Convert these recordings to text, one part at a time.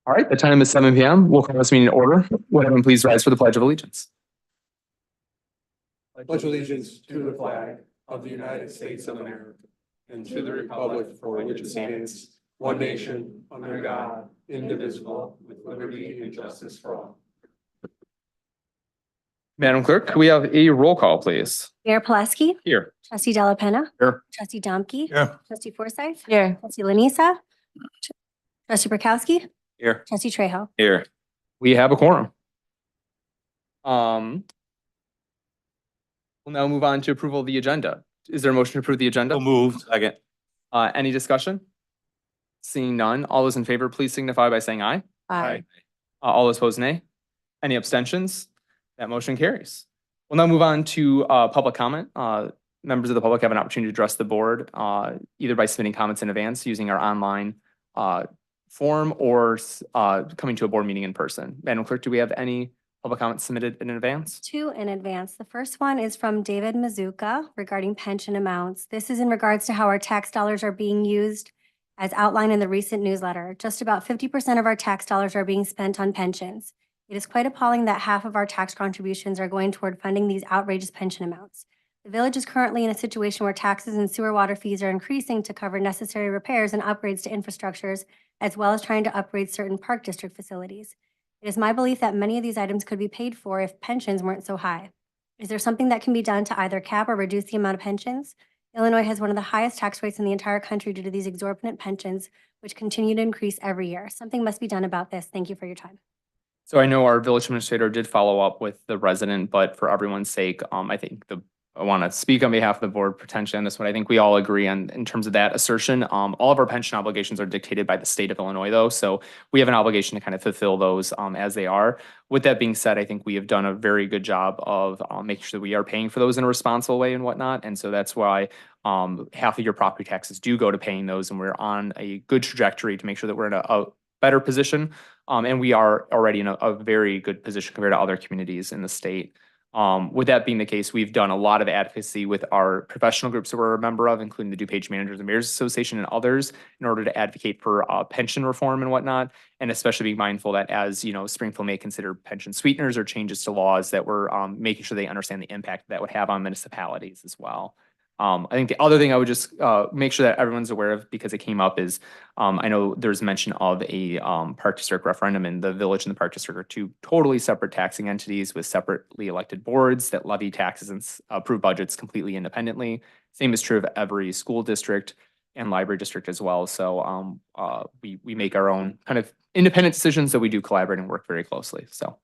All right, the time is 7 p.m. We'll call this meeting to order. Would everyone please rise for the Pledge of Allegiance? Pledge allegiance to the flag of the United States of America and to the republic for which it stands, one nation, under God, indivisible, with liberty and justice for all. Madam Clerk, could we have a roll call, please? Mayor Pulaski, Here. Trustee Della Penna. Here. Trustee Domke. Here. Trustee Forsythe. Here. Trustee Lanisa. Trustee Burkowski. Here. Trustee Trejo. Here. We have a quorum. We'll now move on to approval of the agenda. Is there a motion to approve the agenda? So moved. Second. Any discussion? Seeing none, all those in favor, please signify by saying aye. Aye. All those opposed, nay. Any abstentions? That motion carries. We'll now move on to public comment. Members of the public have an opportunity to address the board either by submitting comments in advance using our online form or coming to a board meeting in person. Madam Clerk, do we have any public comments submitted in advance? Two in advance. The first one is from David Mazuka regarding pension amounts. This is in regards to how our tax dollars are being used as outlined in the recent newsletter. Just about 50% of our tax dollars are being spent on pensions. It is quite appalling that half of our tax contributions are going toward funding these outrageous pension amounts. The village is currently in a situation where taxes and sewer water fees are increasing to cover necessary repairs and upgrades to infrastructures, as well as trying to upgrade certain park district facilities. It is my belief that many of these items could be paid for if pensions weren't so high. Is there something that can be done to either cap or reduce the amount of pensions? Illinois has one of the highest tax rates in the entire country due to these exorbitant pensions, which continue to increase every year. Something must be done about this. Thank you for your time. So I know our village administrator did follow up with the resident, but for everyone's sake, I think I want to speak on behalf of the board potentially on this one. I think we all agree on in terms of that assertion. All of our pension obligations are dictated by the state of Illinois, though, so we have an obligation to kind of fulfill those as they are. With that being said, I think we have done a very good job of making sure that we are paying for those in a responsible way and whatnot, and so that's why half of your property taxes do go to paying those, and we're on a good trajectory to make sure that we're in a better position, and we are already in a very good position compared to other communities in the state. With that being the case, we've done a lot of advocacy with our professional groups that we're a member of, including the DuPage Managers and Mayors Association and others, in order to advocate for pension reform and whatnot, and especially being mindful that as you know, Springfield may consider pension sweeteners or changes to laws that we're making sure they understand the impact that would have on municipalities as well. I think the other thing I would just make sure that everyone's aware of, because it came up, is I know there's mention of a Park District referendum, and the village and the Park District are two totally separate taxing entities with separately elected boards that levy taxes and approve budgets completely independently. Same is true of every school district and library district as well. So we make our own kind of independent decisions, that we do collaborate and work very closely. So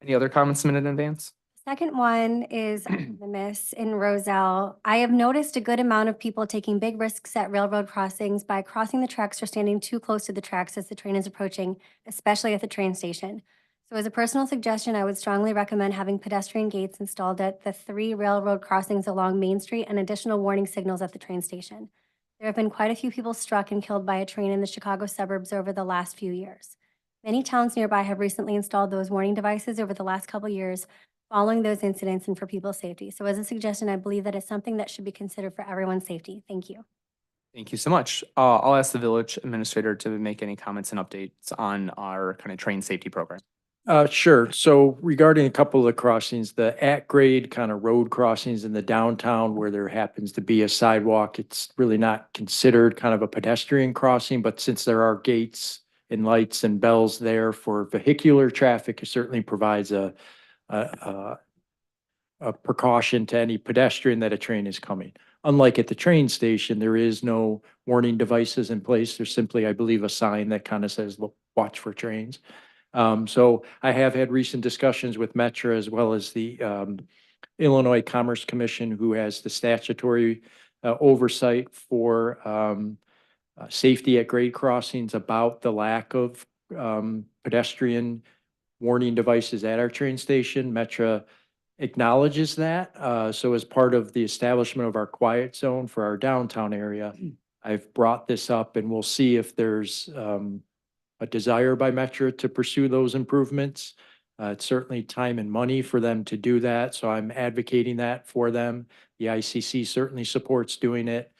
any other comments submitted in advance? Second one is the miss in Roselle. I have noticed a good amount of people taking big risks at railroad crossings by crossing the tracks or standing too close to the tracks as the train is approaching, especially at the train station. So as a personal suggestion, I would strongly recommend having pedestrian gates installed at the 3 railroad crossings along Main Street and additional warning signals at the train station. There have been quite a few people struck and killed by a train in the Chicago suburbs over the last few years. Many towns nearby have recently installed those warning devices over the last couple years, following those incidents and for people's safety. So as a suggestion, I believe that it's something that should be considered for everyone's safety. Thank you. Thank you so much. I'll ask the village administrator to make any comments and updates on our kind of train safety program. Sure. So regarding a couple of the crossings, the at-grade kind of road crossings in the downtown where there happens to be a sidewalk, it's really not considered kind of a pedestrian crossing, but since there are gates and lights and bells there for vehicular traffic, it certainly provides a a precaution to any pedestrian that a train is coming. Unlike at the train station, there is no warning devices in place. There's simply, I believe, a sign that kind of says, look, watch for trains. So I have had recent discussions with Metra as well as the Illinois Commerce Commission, who has the statutory oversight for safety at grade crossings, about the lack of pedestrian warning devices at our train station. Metra acknowledges that. So as part of the establishment of our quiet zone for our downtown area, I've brought this up, and we'll see if there's a desire by Metra to pursue those improvements. It's certainly time and money for them to do that, so I'm advocating that for them. The ICC certainly supports doing it.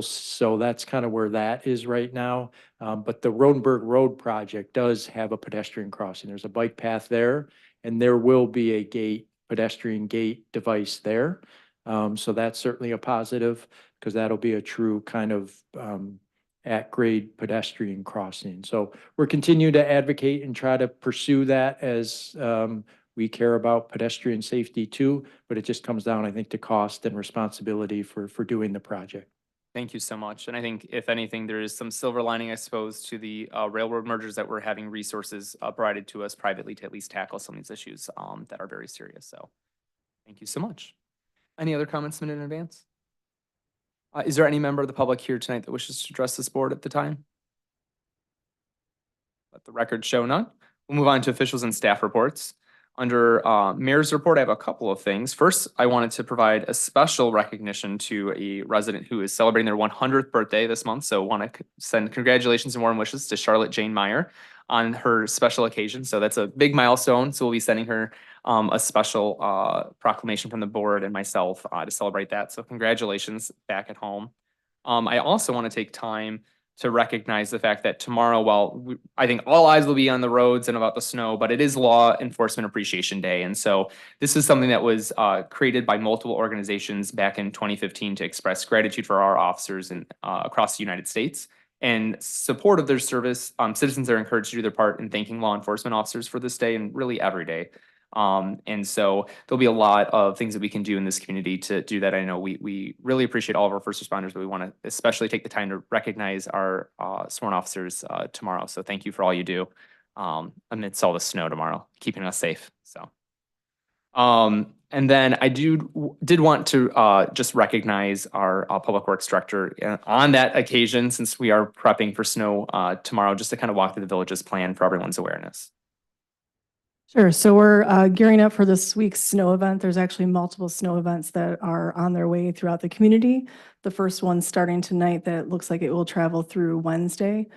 So that's kind of where that is right now. But the Rodenberg Road project does have a pedestrian crossing. There's a bike path there, and there will be a gate, pedestrian gate device there. So that's certainly a positive, because that'll be a true kind of at-grade pedestrian crossing. So we're continuing to advocate and try to pursue that, as we care about pedestrian safety too, but it just comes down, I think, to cost and responsibility for doing the project. Thank you so much. And I think if anything, there is some silver lining, I suppose, to the railroad mergers, that we're having resources provided to us privately to at least tackle some of these issues that are very serious. So thank you so much. Any other comments submitted in advance? Is there any member of the public here tonight that wishes to address this board at the time? Let the record show none. We'll move on to officials and staff reports. Under mayor's report, I have a couple of things. First, I wanted to provide a special recognition to a resident who is celebrating their 100th birthday this month. So want to send congratulations and warm wishes to Charlotte Jane Meyer on her special occasion. So that's a big milestone. So we'll be sending her a special proclamation from the board and myself to celebrate that. So congratulations back at home. I also want to take time to recognize the fact that tomorrow, I think all eyes will be on the roads and about the snow, but it is Law Enforcement Appreciation Day. And so this is something that was created by multiple organizations back in 2015 to express gratitude for our officers across the United States. And support of their service, citizens are encouraged to do their part in thanking law enforcement officers for this day, and really every day. And so there'll be a lot of things that we can do in this community to do that. I know we really appreciate all of our first responders, but we want to especially take the time to recognize our sworn officers tomorrow. So thank you for all you do amidst all the snow tomorrow, keeping us safe. So, and then I did want to just recognize our public works director on that occasion, since we are prepping for snow tomorrow, just to kind of walk through the village's plan for everyone's awareness. Sure. So we're gearing up for this week's snow event. There's actually multiple snow events that are on their way throughout the community. The first one starting tonight that looks like it will travel through Wednesday.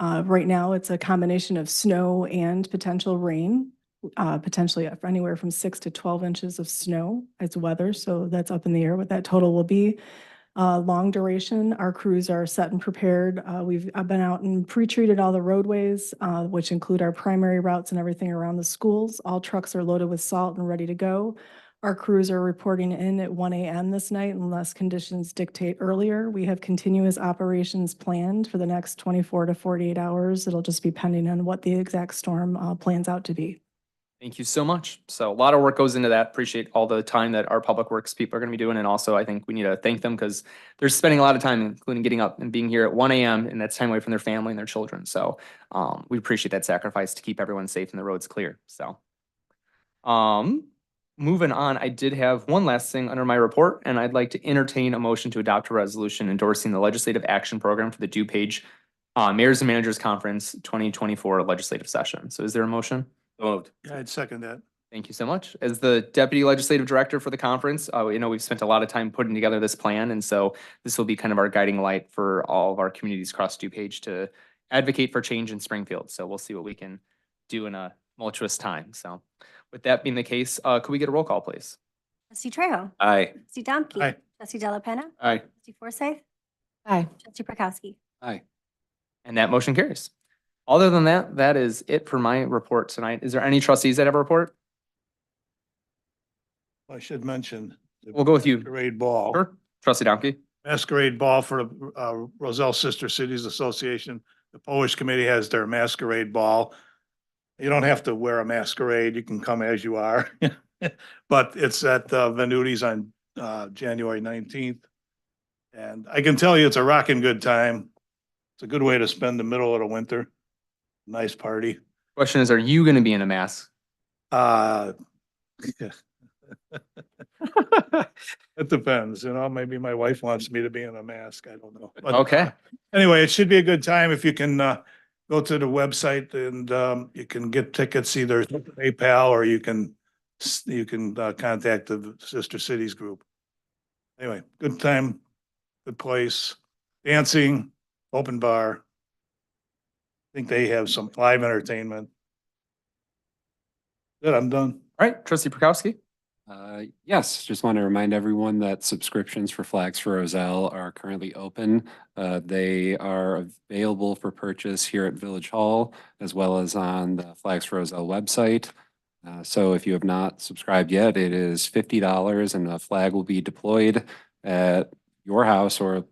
Right now, it's a combination of snow and potential rain, potentially anywhere from 6 to 12 inches of snow as weather. So that's up in the air what that total will be. Long duration, our crews are set and prepared. I've been out and pre-treated all the roadways, which include our primary routes and everything around the schools. All trucks are loaded with salt and ready to go. Our crews are reporting in at 1 a.m. this night unless conditions dictate earlier. We have continuous operations planned for the next 24 to 48 hours. It'll just be pending on what the exact storm plans out to be. Thank you so much. So a lot of work goes into that. Appreciate all the time that our public works people are going to be doing. And also, I think we need to thank them because they're spending a lot of time, including getting up and being here at 1 a.m. and that's time away from their family and their children. So we appreciate that sacrifice to keep everyone safe and the roads clear. So moving on, I did have one last thing under my report, and I'd like to entertain a motion to adopt a resolution endorsing the legislative action program for the DuPage Mayors and Managers Conference 2024 legislative session. So is there a motion? Moved. Yeah, I'd second that. Thank you so much. As the Deputy Legislative Director for the conference, we've spent a lot of time putting together this plan, and so this will be kind of our guiding light for all of our communities across DuPage to advocate for change in Springfield. So we'll see what we can do in a tumultuous time. So with that being the case, could we get a roll call, please? Trustee Trejo. Aye. Trustee Domke. Aye. Trustee Della Penna. Aye. Trustee Forsythe. Aye. Trustee Prokowski. Aye. And that motion carries. Other than that, that is it for my report tonight. Is there any trustees that have a report? I should mention. We'll go with you. Masquerade Ball. Sure. Trustee Domke. Masquerade Ball for Roselle Sister Cities Association. The Polish Committee has their Masquerade Ball. You don't have to wear a masquerade. You can come as you are. But it's at Venuti's on January 19th. And I can tell you, it's a rocking good time. It's a good way to spend the middle of the winter. Nice party. Question is, are you gonna be in a mask? It depends, maybe my wife wants me to be in a mask. I don't know. But Okay, anyway, it should be a good time if you can go to the website and you can get tickets either through PayPal or you can contact the Sister Cities group. Anyway, good time, good place, dancing, open bar. I think they have some live entertainment. Good, I'm done. all right, trustee Prokowski? Yes, just want to remind everyone that subscriptions for Flags for Roselle are currently open. They are available for purchase here at Village Hall as well as on the Flags for Roselle website. So if you have not subscribed yet, it is $50 and a flag will be deployed at your house or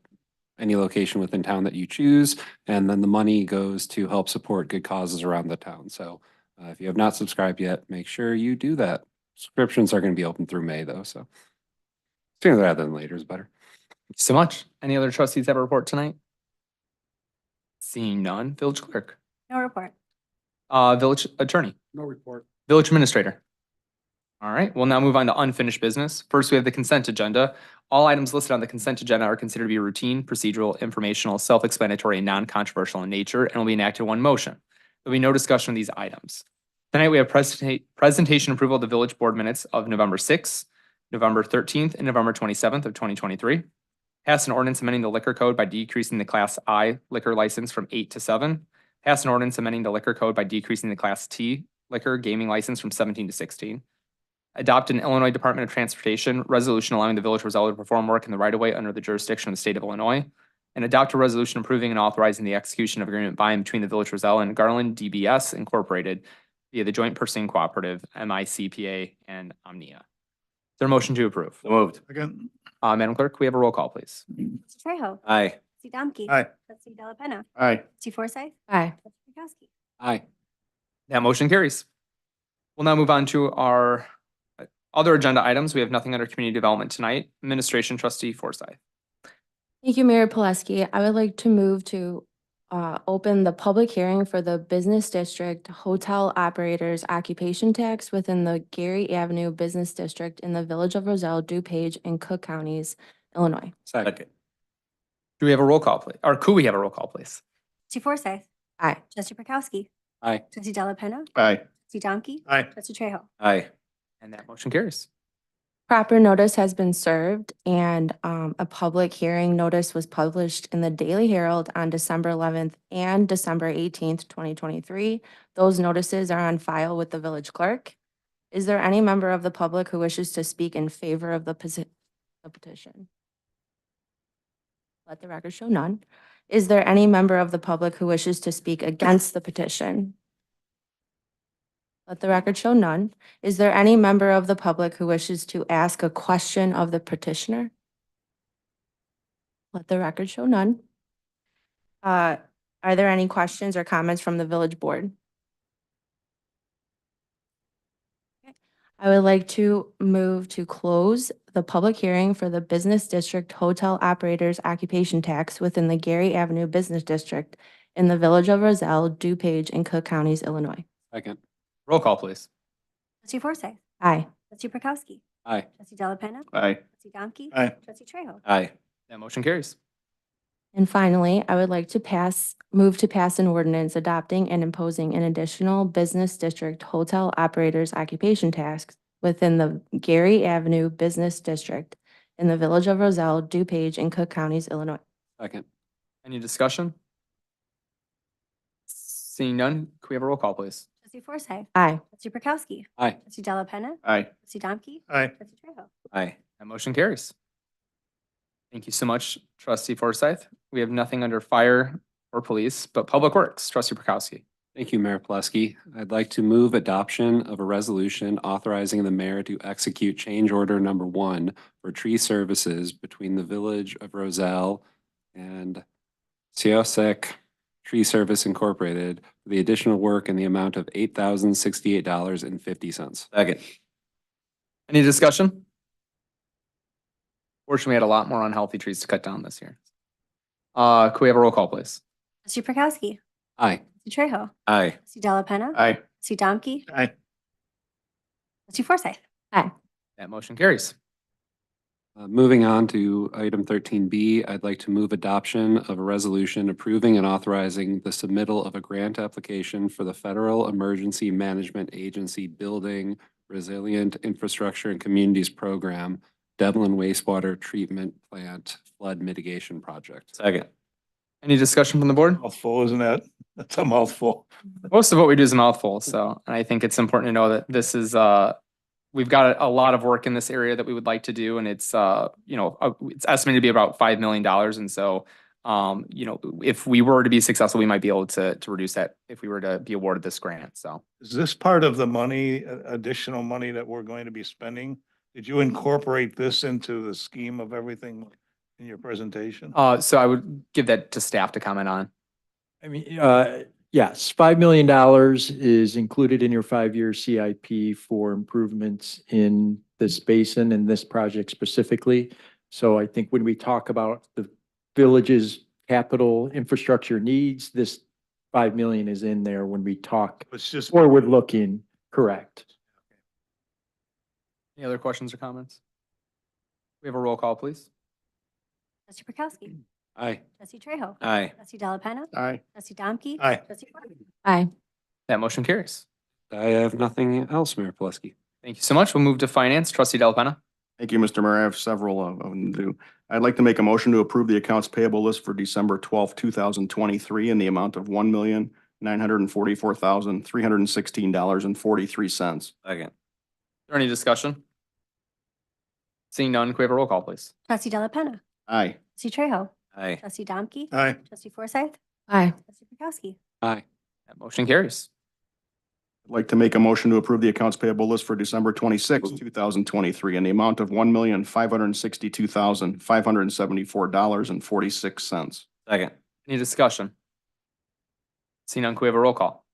any location within town that you choose. And then the money goes to help support good causes around the town. So if you have not subscribed yet, make sure you do that. Subscriptions are going to be open through May though, so sooner rather than later is better. Thank you so much. Any other trustees have a report tonight? Seeing none, village clerk, No report. village attorney, No report. village administrator. All right, we'll now move on to unfinished business. First, we have the consent agenda. All items listed on the consent agenda are considered to be routine, procedural, informational, self-explanatory, and non-controversial in nature, and will be enacted in one motion. There'll be no discussion of these items. Tonight, we have presentation approval of the village board minutes of November 6th, November 13th, and November 27th of 2023. Pass an ordinance amending the liquor code by decreasing the Class I liquor license from 8 to 7. Pass an ordinance amending the liquor code by decreasing the Class T liquor gaming license from 17 to 16. Adopt an Illinois Department of Transportation resolution allowing the Village of Roselle to perform work in the right-of-way under the jurisdiction of the state of Illinois. And adopt a resolution approving and authorizing the execution of agreement by and between the Village of Roselle and Garland DBS Incorporated via the Joint Purchasing Cooperative, MICPA, and Omnia. Is there a motion to approve? So moved. Again, Madam Clerk, we have a roll call, please. Trustee Trejo. Aye. Trustee Domke. Aye. Trustee Delapenna. Aye. Trustee Forsythe. Aye. Trustee Prokowski. Aye. That motion carries. We'll now move on to our other agenda items. We have nothing under community development tonight. Administration trustee Forsythe. Thank you, Mayor Pileski. I would like to move to open the public hearing for the Business District Hotel Operators Occupation Tax within the Gary Avenue Business District in the Village of Roselle, DuPage, and Cook Counties, Illinois. Second. Do we have a roll call, please? Or could we have a roll call, please? Trustee Forsythe. Aye. Trustee Prokowski. Aye. Trustee Delapenna. Aye. Trustee Domke. aye. Trustee Trejo. Aye. And that motion carries. Proper notice has been served and a public hearing notice was published in the Daily Herald on December 11th and December 18th, 2023. Those notices are on file with the village clerk. Is there any member of the public who wishes to speak in favor of the petition? Let the record show none. Is there any member of the public who wishes to speak against the petition? Let the record show none. Is there any member of the public who wishes to ask a question of the petitioner? Let the record show none. Are there any questions or comments from the village board? Okay. I would like to move to close the public hearing for the Business District Hotel Operators Occupation Tax within the Gary Avenue Business District in the Village of Roselle, DuPage, and Cook Counties, Illinois. Second. Roll call, please. Trustee Forsythe. Aye. Trustee Prokowski. Aye. Trustee Delapenna. Aye. Trustee Domke. Aye. Trustee Trejo. Aye. That motion carries. And finally, I would like to move to pass an ordinance adopting and imposing an additional Business District Hotel Operators Occupation Tax within the Gary Avenue Business District in the Village of Roselle, DuPage, and Cook Counties, Illinois. Second. Any discussion? Seeing none, can we have a roll call, please? Trustee Forsythe. Aye. Trustee Prokowski. Aye. Trustee Delapenna. Aye. Trustee Domke. Aye. Trustee Trejo. Aye. That motion carries. Thank you so much, trustee Forsythe. We have nothing under fire or police, but public works, trustee Prokowski. Thank you, Mayor Pileski. I'd like to move adoption of a resolution authorizing the mayor to execute change order number 1 for tree services between the Village of Roselle and Siosek Tree Service Incorporated for the additional work in the amount of $8,068.50. Second. Any discussion? Fortunately, we had a lot more unhealthy trees to cut down this year. Could we have a roll call, please? Trustee Prokowski. Aye. Trustee Trejo. Aye. Trustee Della Penna. Aye. Trustee Domke. Aye. Trustee Forsythe. That motion carries. Moving on to item 13B, I'd like to move adoption of a resolution approving and authorizing the submittal of a grant application for the Federal Emergency Management Agency Building Resilient Infrastructure and Communities Program, Devlin Wastewater Treatment Plant Flood Mitigation Project. Second. Any discussion from the board? Mouthful, isn't that? That's a mouthful. Most of what we do is a mouthful, so I think it's important to know that this is, we've got a lot of work in this area that we would like to do, and it's, it's estimated to be about $5 million, and so, if we were to be successful, we might be able to reduce that if we were to be awarded this grant, so. Is this part of the money, additional money that we're going to be spending? Did you incorporate this into the scheme of everything in your presentation? So I would give that to staff to comment on. I mean, yes, $5 million is included in your 5-year CIP for improvements in this basin and this project specifically. So I think when we talk about the village's capital infrastructure needs, this 5 million is in there when we talk It's just. forward looking, correct? Any other questions or comments? We have a roll call, please. Trustee Prokowski. Aye. Trustee Trejo. Aye. Trustee Della Penna. Aye. Trustee Domke. Aye. Trustee Forsythe. Aye. That motion carries. I have nothing else, Mayor Pileski. Thank you so much. We'll move to finance. Trustee Delapenna. Thank you, Mr. Mayor. I have several of them to do. I'd like to make a motion to approve the accounts payable list for December 2023 in the amount of $1,944,316.43. Second. Is there any discussion? Seeing none, could we have a roll call, please? Trustee Della Penna. Aye. Trustee Trejo. Aye. Trustee Domke. Aye. Trustee Forsythe. Aye. Trustee Prokowski. Aye. That motion carries. I'd like to make a motion to approve the accounts payable list for December 2023 in the amount of $1,562,574.46. Second. Any discussion? Seeing none, could we have a roll call?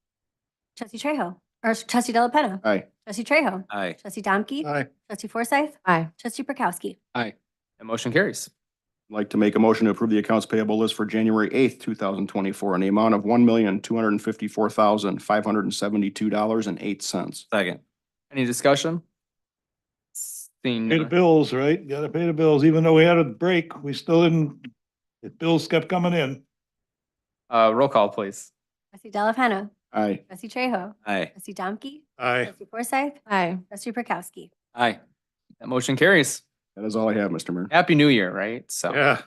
Trustee Trejo. Or Trustee Della Penna. Aye. Trustee Trejo. Aye. Trustee Domke. Aye. Trustee Forsythe. Aye. Trustee Prokowski. That motion carries. I'd like to make a motion to approve the accounts payable list for January 8th, 2024 in the amount of $1,254,572.08. Second. Any discussion? Seeing Pay the none. bills, right? You gotta pay the bills. Even though we had a break, we still didn't, the bills kept coming in. Roll call, please. Trustee Della Penna. Aye. Trustee Trejo. Aye. Trustee Domke. Aye. Trustee Forsythe. Aye. Trustee Prokowski. That motion carries. That is all I have, Mr. Mayor. Happy New Year, right? So, Yeah.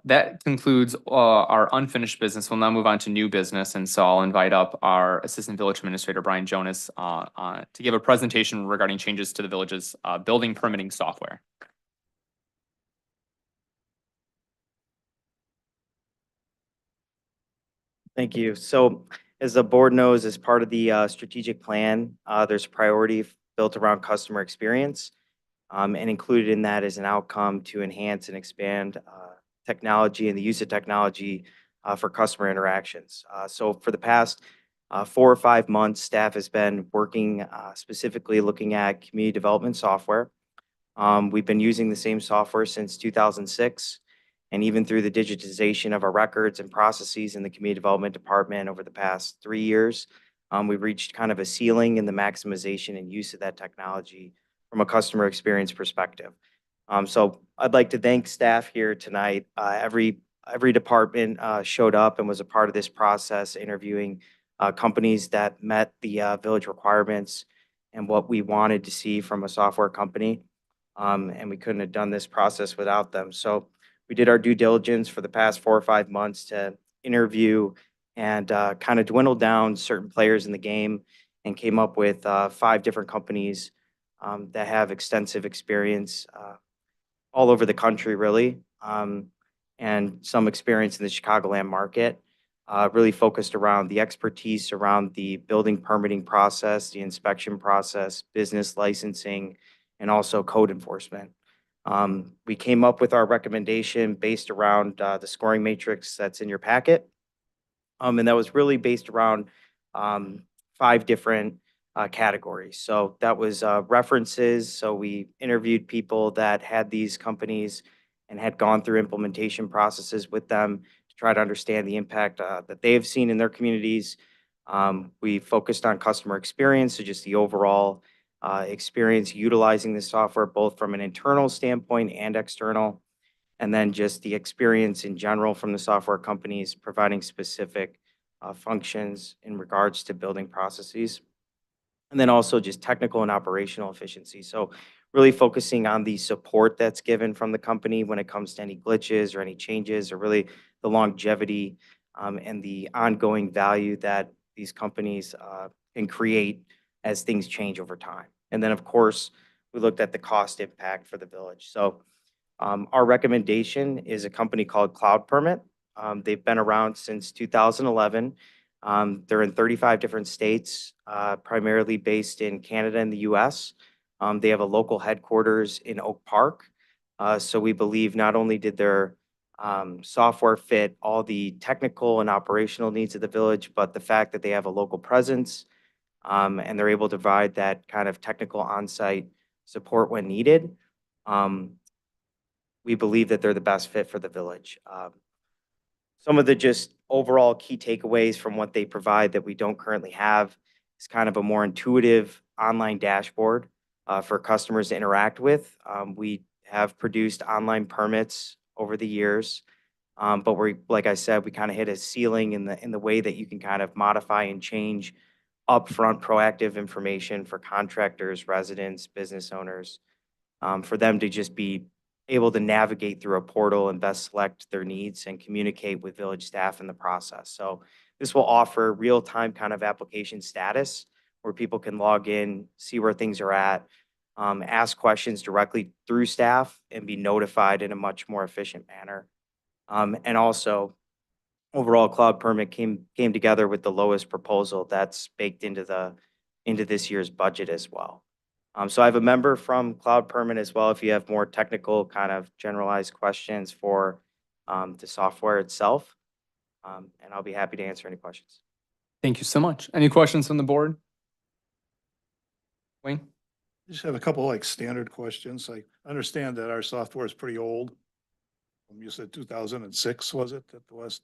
that concludes, our unfinished business. We'll now move on to new business. And so I'll invite up our Assistant Village Administrator, Brian Jonas, to give a presentation regarding changes to the village's, building permitting software. Thank you. So as the board knows, as part of the strategic plan, there's a priority built around customer experience. And included in that is an outcome to enhance and expand technology and the use of technology for customer interactions. So for the past 4 or 5 months, staff has been working specifically looking at community development software. We've been using the same software since 2006. And even through the digitization of our records and processes in the community development department over the past 3 years, we've reached kind of a ceiling in the maximization and use of that technology from a customer experience perspective. So I'd like to thank staff here tonight. Every department showed up and was a part of this process, interviewing companies that met the village requirements and what we wanted to see from a software company. And we couldn't have done this process without them. So we did our due diligence for the past 4 or 5 months to interview and kind of dwindle down certain players in the game and came up with 5 different companies that have extensive experience all over the country, really, and some experience in the Chicagoland market, really focused around the expertise around the building permitting process, the inspection process, business licensing, and also code enforcement. We came up with our recommendation based around the scoring matrix that's in your packet. And that was really based around 5 different categories. So that was references. So we interviewed people that had these companies and had gone through implementation processes with them to try to understand the impact that they have seen in their communities. We focused on customer experience, so just the overall experience utilizing the software, both from an internal standpoint and external. And then just the experience in general from the software companies providing specific functions in regards to building processes. And then also just technical and operational efficiency. So really focusing on the support that's given from the company when it comes to any glitches or any changes, or really the longevity and the ongoing value that these companies can create as things change over time. And then, of course, we looked at the cost impact for the village. So our recommendation is a company called Cloud Permit. They've been around since 2011. They're in 35 different states, primarily based in Canada and the US. They have a local headquarters in Oak Park. So we believe not only did their software fit all the technical and operational needs of the village, but the fact that they have a local presence and they're able to provide that kind of technical on-site support when needed. We believe that they're the best fit for the village. Some of the just overall key takeaways from what they provide that we don't currently have is kind of a more intuitive online dashboard for customers to interact with. We have produced online permits over the years, but like I said, we kind of hit a ceiling in the way that you can kind of modify and change upfront proactive information for contractors, residents, business owners, for them to just be able to navigate through a portal and best select their needs and communicate with village staff in the process. So this will offer real-time kind of application status where people can log in, see where things are at, ask questions directly through staff, and be notified in a much more efficient manner. And also, overall, Cloud Permit came together with the lowest proposal that's baked into this year's budget as well. So I have a member from Cloud Permit as well, if you have more technical kind of generalized questions for the software itself. And I'll be happy to answer any questions. Thank you so much. Any questions from the board? Wayne? Just have a couple like standard questions. I understand that our software is pretty old. You said 2006, was it? That was.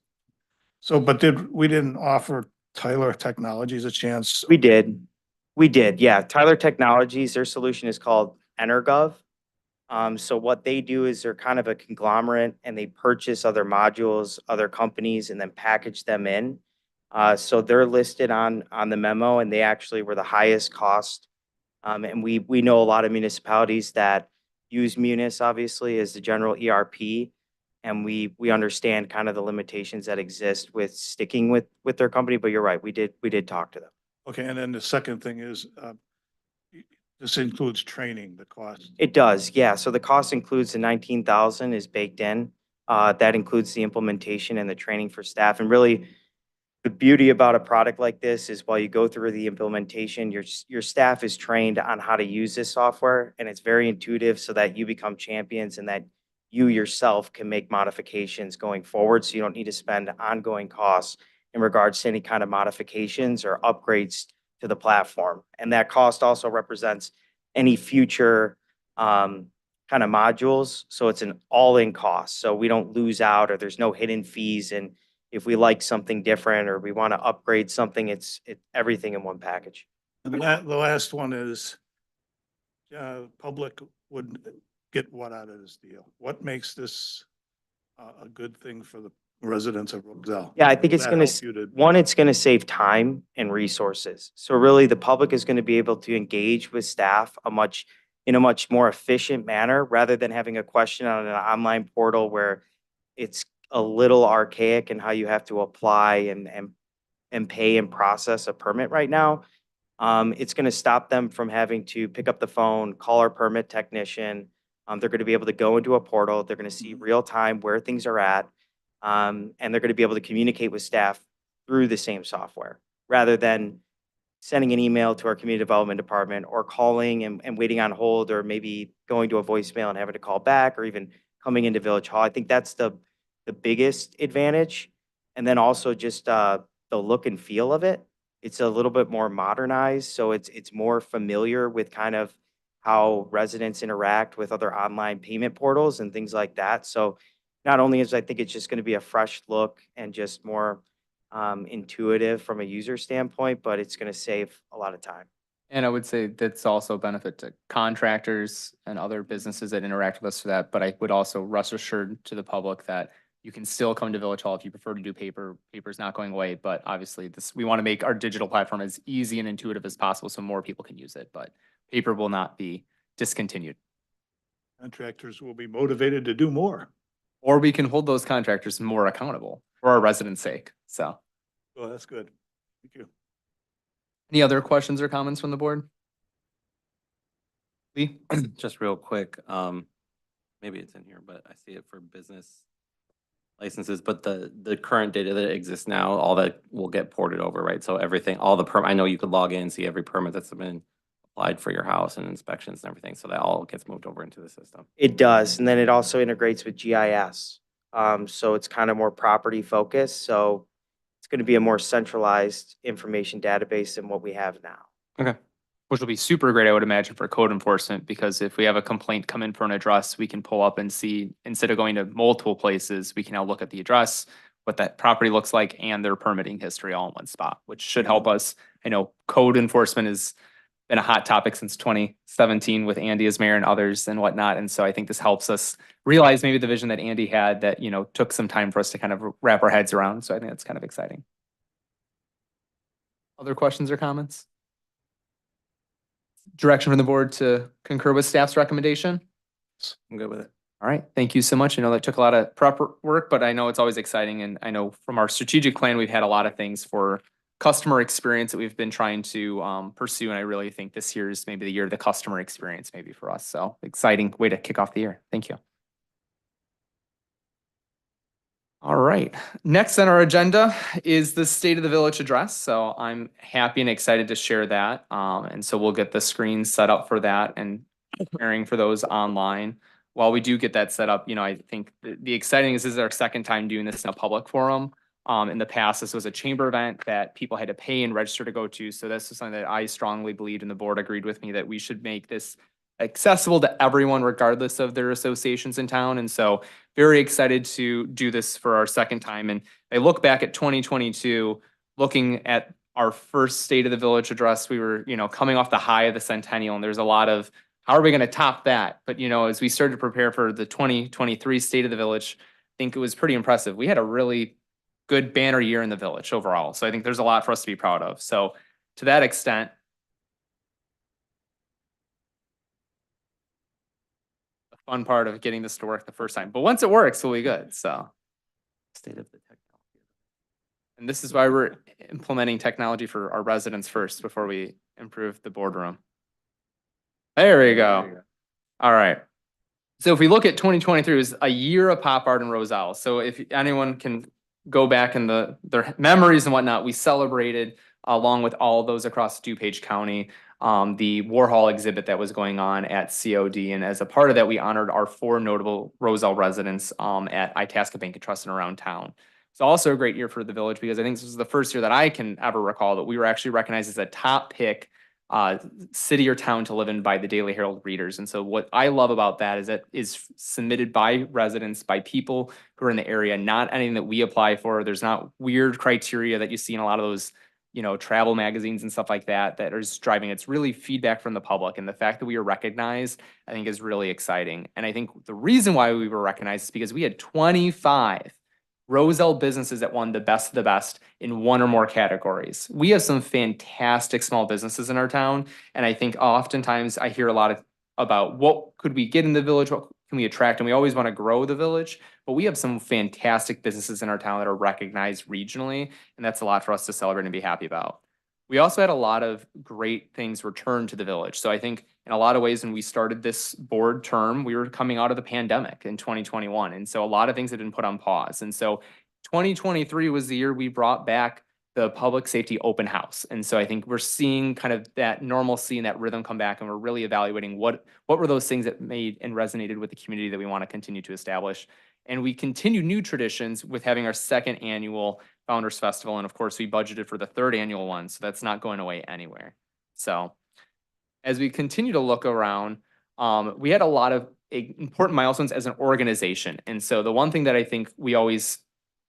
So, but we didn't offer Tyler Technologies a chance? We did, yeah. Tyler Technologies, their solution is called Energov. So what they do is they're kind of a conglomerate and they purchase other modules, other companies, and then package them in. So they're listed on the memo, and they actually were the highest cost. And we know a lot of municipalities that use Munis, obviously, as the general ERP. And we understand kind of the limitations that exist with sticking with their company. But you're right, we did talk to them. Okay, and then the second thing is, this includes training, the cost. It does, yeah. So the cost includes the 19,000 is baked in. That includes the implementation and the training for staff. And really, the beauty about a product like this is while you go through the implementation, your staff is trained on how to use this software, and it's very intuitive so that you become champions and that you yourself can make modifications going forward. So you don't need to spend ongoing costs in regards to any kind of modifications or upgrades to the platform. And that cost also represents any future kind of modules. So it's an all-in cost. So we don't lose out, or there's no hidden fees. And if we like something different or we want to upgrade something, it's everything in one package. And the last one is, public would get what out of this deal? What makes this a good thing for the residents of Roselle? Yeah, I think it's That going help you to, it's going to save time and resources. So really the public is going to be able to engage with staff in a much more efficient manner, rather than having a question on an online portal where it's a little archaic in how you have to apply and pay and process a permit right now. It's going to stop them from having to pick up the phone, call our permit technician. They're going to be able to go into a portal. They're going to see real time where things are at. And they're going to be able to communicate with staff through the same software, rather than sending an email to our community development department or calling and waiting on hold, or maybe going to a voicemail and having to call back, or even coming into Village Hall. I think that's the biggest advantage. And then also just the look and feel of it. It's a little bit more modernized, so it's more familiar with kind of how residents interact with other online payment portals and things like that. So not only is I think it's just going to be a fresh look and just more intuitive from a user standpoint, but it's going to save a lot of time. And I would say that's also a benefit to contractors and other businesses that interact with us for that. But I would also rest assured to the public that you can still come to Village Hall if you prefer to do paper. Paper's not going away, but obviously we want to make our digital platform as easy and intuitive as possible so more people can use it. But paper will not be discontinued. Contractors will be motivated to do more. Or we can hold those contractors more accountable for our residents' sake. So, Well, that's good. Thank you. any other questions or comments from the board? Lee? Just real quick, maybe it's in here, but I see it for business licenses, but the current data that exists now, all that will get ported over, right? So everything, all the I know you could log in and see every permit that's been applied for your house and inspections and everything, so that all gets moved over into the system. It does, and then it also integrates with GIS. So it's kind of more property focused, so it's going to be a more centralized information database than what we have now. Okay. Which will be super great, I would imagine, for code enforcement, because if we have a complaint come in for an address, we can pull up and see, instead of going to multiple places, we can now look at the address, what that property looks like, and their permitting history all in one spot, which should help us. I know code enforcement has been a hot topic since 2017 with Andy as mayor and others and whatnot. And so I think this helps us realize maybe the vision that Andy had that, took some time for us to kind of wrap our heads around. So I think that's kind of exciting. Other questions or comments? Direction from the board to concur with staff's recommendation? I'm good with it. All right, thank you so much. I know that took a lot of prep work, but I know it's always exciting. And I know from our strategic plan, we've had a lot of things for customer experience that we've been trying to pursue. And I really think this year is maybe the year of the customer experience maybe for us. So exciting way to kick off the year. Thank you. All right, next on our agenda is the State of the Village address. So I'm happy and excited to share that. And so we'll get the screen set up for that and preparing for those online. While we do get that set up, I think the exciting is this is our second time doing this in a public forum. In the past, this was a chamber event that people had to pay and register to go to. So this is something that I strongly believed, and the board agreed with me that we should make this accessible to everyone regardless of their associations in town. And so very excited to do this for our second time. And I look back at 2022, looking at our first State of the Village address, we were, coming off the high of the centennial, and there's a lot of, how are we going to top that? But, as we started to prepare for the 2023 State of the Village, I think it was pretty impressive. We had a really good banner year in the village overall. So I think there's a lot for us to be proud of. So to that extent, the fun part of getting this to work the first time, but once it works, we'll be good. So State of the technology. and this is why we're implementing technology for our residents first before we improve the boardroom. There we go. All right. So if we look at 2023, it was a year of pop art in Roselle. So if anyone can go back in their memories and whatnot, we celebrated along with all of those across DuPage County, the Warhol exhibit that was going on at COD. And as a part of that, we honored our 4 notable Roselle residents at Itasca Bank and Trust and around town. It's also a great year for the village because I think this was the first year that I can ever recall that we were actually recognized as a top pick city or town to live in by the Daily Herald readers. And so what I love about that is that is submitted by residents, by people who are in the area, not anything that we apply for. There's not weird criteria that you see in a lot of those, travel magazines and stuff like that are just driving. It's really feedback from the public. And the fact that we are recognized, I think is really exciting. And I think the reason why we were recognized is because we had 25 Roselle businesses that won the best of the best in one or more categories. We have some fantastic small businesses in our town. And I think oftentimes I hear a lot about what could we get in the village? What can we attract? And we always want to grow the village, but we have some fantastic businesses in our town that are recognized regionally. And that's a lot for us to celebrate and be happy about. We also had a lot of great things returned to the village. So I think in a lot of ways, when we started this board term, we were coming out of the pandemic in 2021. And so a lot of things had been put on pause. And so 2023 was the year we brought back the public safety open house. And so I think we're seeing kind of that normalcy and that rhythm come back, and we're really evaluating what were those things that made and resonated with the community that we want to continue to establish. And we continue new traditions with having our second annual Founders Festival. And of course, we budgeted for the third annual one, so that's not going away anywhere. So as we continue to look around, we had a lot of important milestones as an organization. And so the one thing that I think we always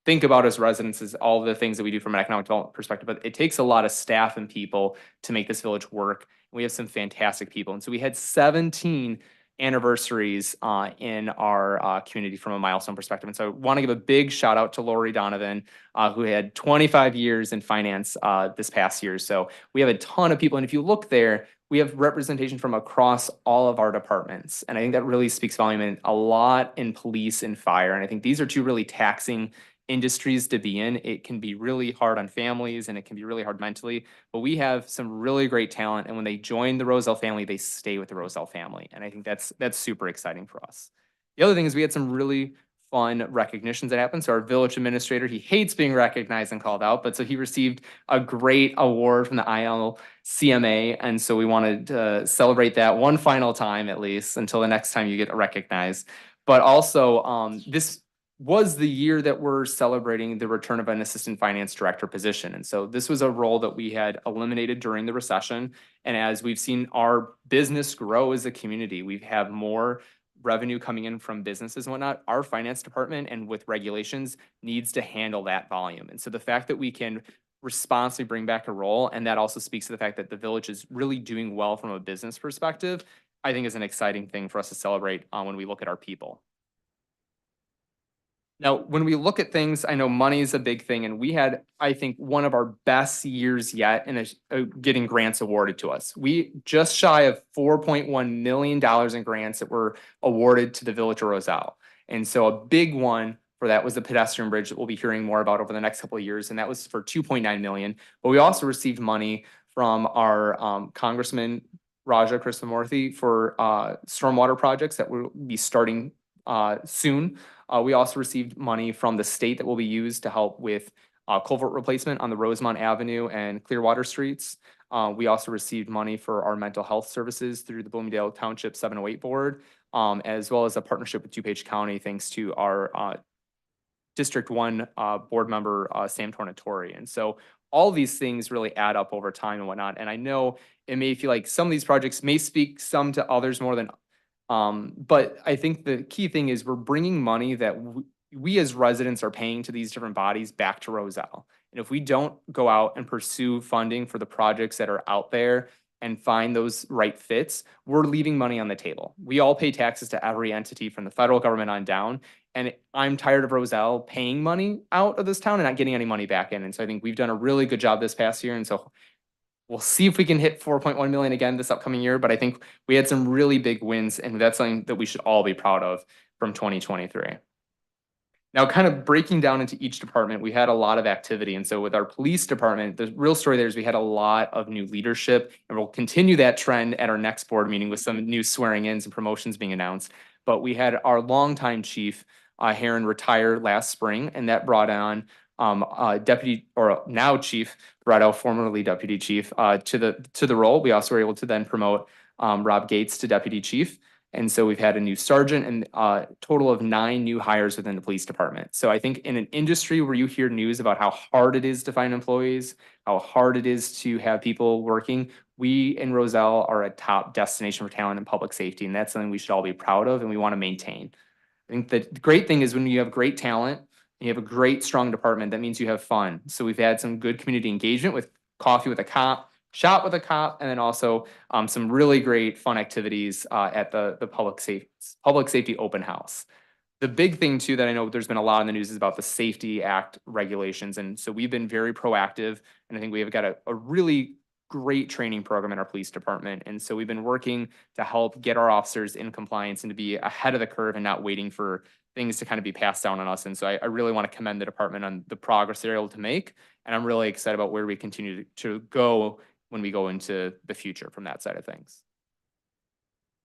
think about as residents is all the things that we do from an economic development perspective, but it takes a lot of staff and people to make this village work. We have some fantastic people. And so we had 17 anniversaries in our community from a milestone perspective. And so I want to give a big shout out to Lori Donovan, who had 25 years in finance this past year. So we have a ton of people. And if you look there, we have representation from across all of our departments. And I think that really speaks volume, and a lot in police and fire. And I think these are two really taxing industries to be in. It can be really hard on families and it can be really hard mentally, but we have some really great talent. And when they join the Roselle family, they stay with the Roselle family. And I think that's super exciting for us. The other thing is we had some really fun recognitions that happened. So our village administrator, he hates being recognized and called out, but so he received a great award from the ILCMA. And so we wanted to celebrate that one final time, at least until the next time you get recognized. But also this was the year that we're celebrating the return of an assistant finance director position. And so this was a role that we had eliminated during the recession. And as we've seen our business grow as a community, we have more revenue coming in from businesses and whatnot. Our finance department, and with regulations, needs to handle that volume. And so the fact that we can responsibly bring back a role, and that also speaks to the fact that the village is really doing well from a business perspective, I think is an exciting thing for us to celebrate when we look at our people. Now, when we look at things, I know money is a big thing, and we had, I think, one of our best years yet in getting grants awarded to us. We just shy of $4.1 million in grants that were awarded to the Village of Roselle. And so a big one for that was the pedestrian bridge that we'll be hearing more about over the next couple of years, and that was for $2.9 million. But we also received money from our Congressman Raja Krishnamurthy for stormwater projects that will be starting soon. We also received money from the state that will be used to help with culvert replacement on the Rosemont Avenue and Clearwater Streets. We also received money for our mental health services through the Bloomingdale Township 708 Board, as well as a partnership with DuPage County, thanks to our District 1 board member, Sam Tornatore. And so all these things really add up over time and whatnot. And I know it may feel like some of these projects may speak some to others more than but I think the key thing is we're bringing money that we as residents are paying to these different bodies back to Roselle. And if we don't go out and pursue funding for the projects that are out there and find those right fits, we're leaving money on the table. We all pay taxes to every entity from the federal government on down. And I'm tired of Roselle paying money out of this town and not getting any money back in. And so I think we've done a really good job this past year. And so we'll see if we can hit 4.1 million again this upcoming year, but I think we had some really big wins, and that's something that we should all be proud of from 2023. Now, kind of breaking down into each department, we had a lot of activity. And so with our police department, the real story there is we had a lot of new leadership, and we'll continue that trend at our next board meeting with some new swearing ins and promotions being announced. But we had our longtime chief, Heron, retire last spring, and that brought on deputy, or now chief Bretto, formerly deputy chief, to the role. We also were able to then promote Rob Gates to deputy chief. And so we've had a new sergeant and a total of 9 new hires within the police department. So I think in an industry where you hear news about how hard it is to find employees, how hard it is to have people working, we in Roselle are a top destination for talent in public safety. And that's something we should all be proud of and we want to maintain. I think the great thing is when you have great talent, you have a great, strong department, that means you have fun. So we've had some good community engagement with Coffee with a Cop, Shop with a Cop, and then also some really great fun activities at the public safety open house. The big thing too that I know there's been a lot in the news is about the Safety Act regulations. And so we've been very proactive, and I think we have got a really great training program in our police department. And so we've been working to help get our officers in compliance and to be ahead of the curve and not waiting for things to kind of be passed down on us. And so I really want to commend the department on the progress they're able to make. And I'm really excited about where we continue to go when we go into the future from that side of things.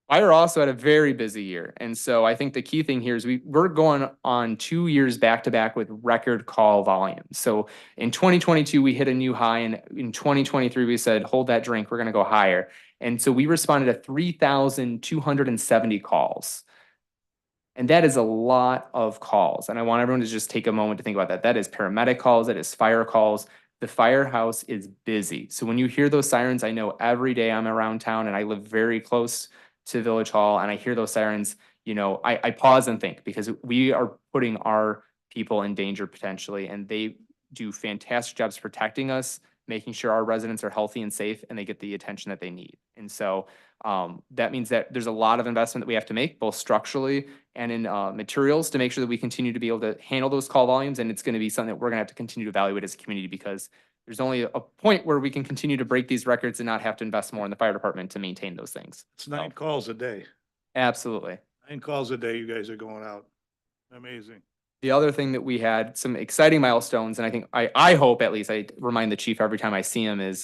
Fire also had a very busy year. And so I think the key thing here is we're going on 2 years back to back with record call volume. So in 2022, we hit a new high, and in 2023, we said, hold that drink, we're going to go higher. And so we responded to 3,270 calls. And that is a lot of calls. And I want everyone to just take a moment to think about that. That is paramedic calls, that is fire calls. The firehouse is busy. So when you hear those sirens, I know every day I'm around town and I live very close to Village Hall and I hear those sirens, I pause and think because we are putting our people in danger potentially, and they do fantastic jobs protecting us, making sure our residents are healthy and safe and they get the attention that they need. And so that means that there's a lot of investment that we have to make, both structurally and in materials, to make sure that we continue to be able to handle those call volumes. And it's going to be something that we're going to have to continue to evaluate as a community, because there's only a point where we can continue to break these records and not have to invest more in the fire department to maintain those things. It's 9 calls a day. Absolutely. 9 calls a day you guys are going out. Amazing. The other thing that we had some exciting milestones, and I think I hope at least I remind the chief every time I see him, is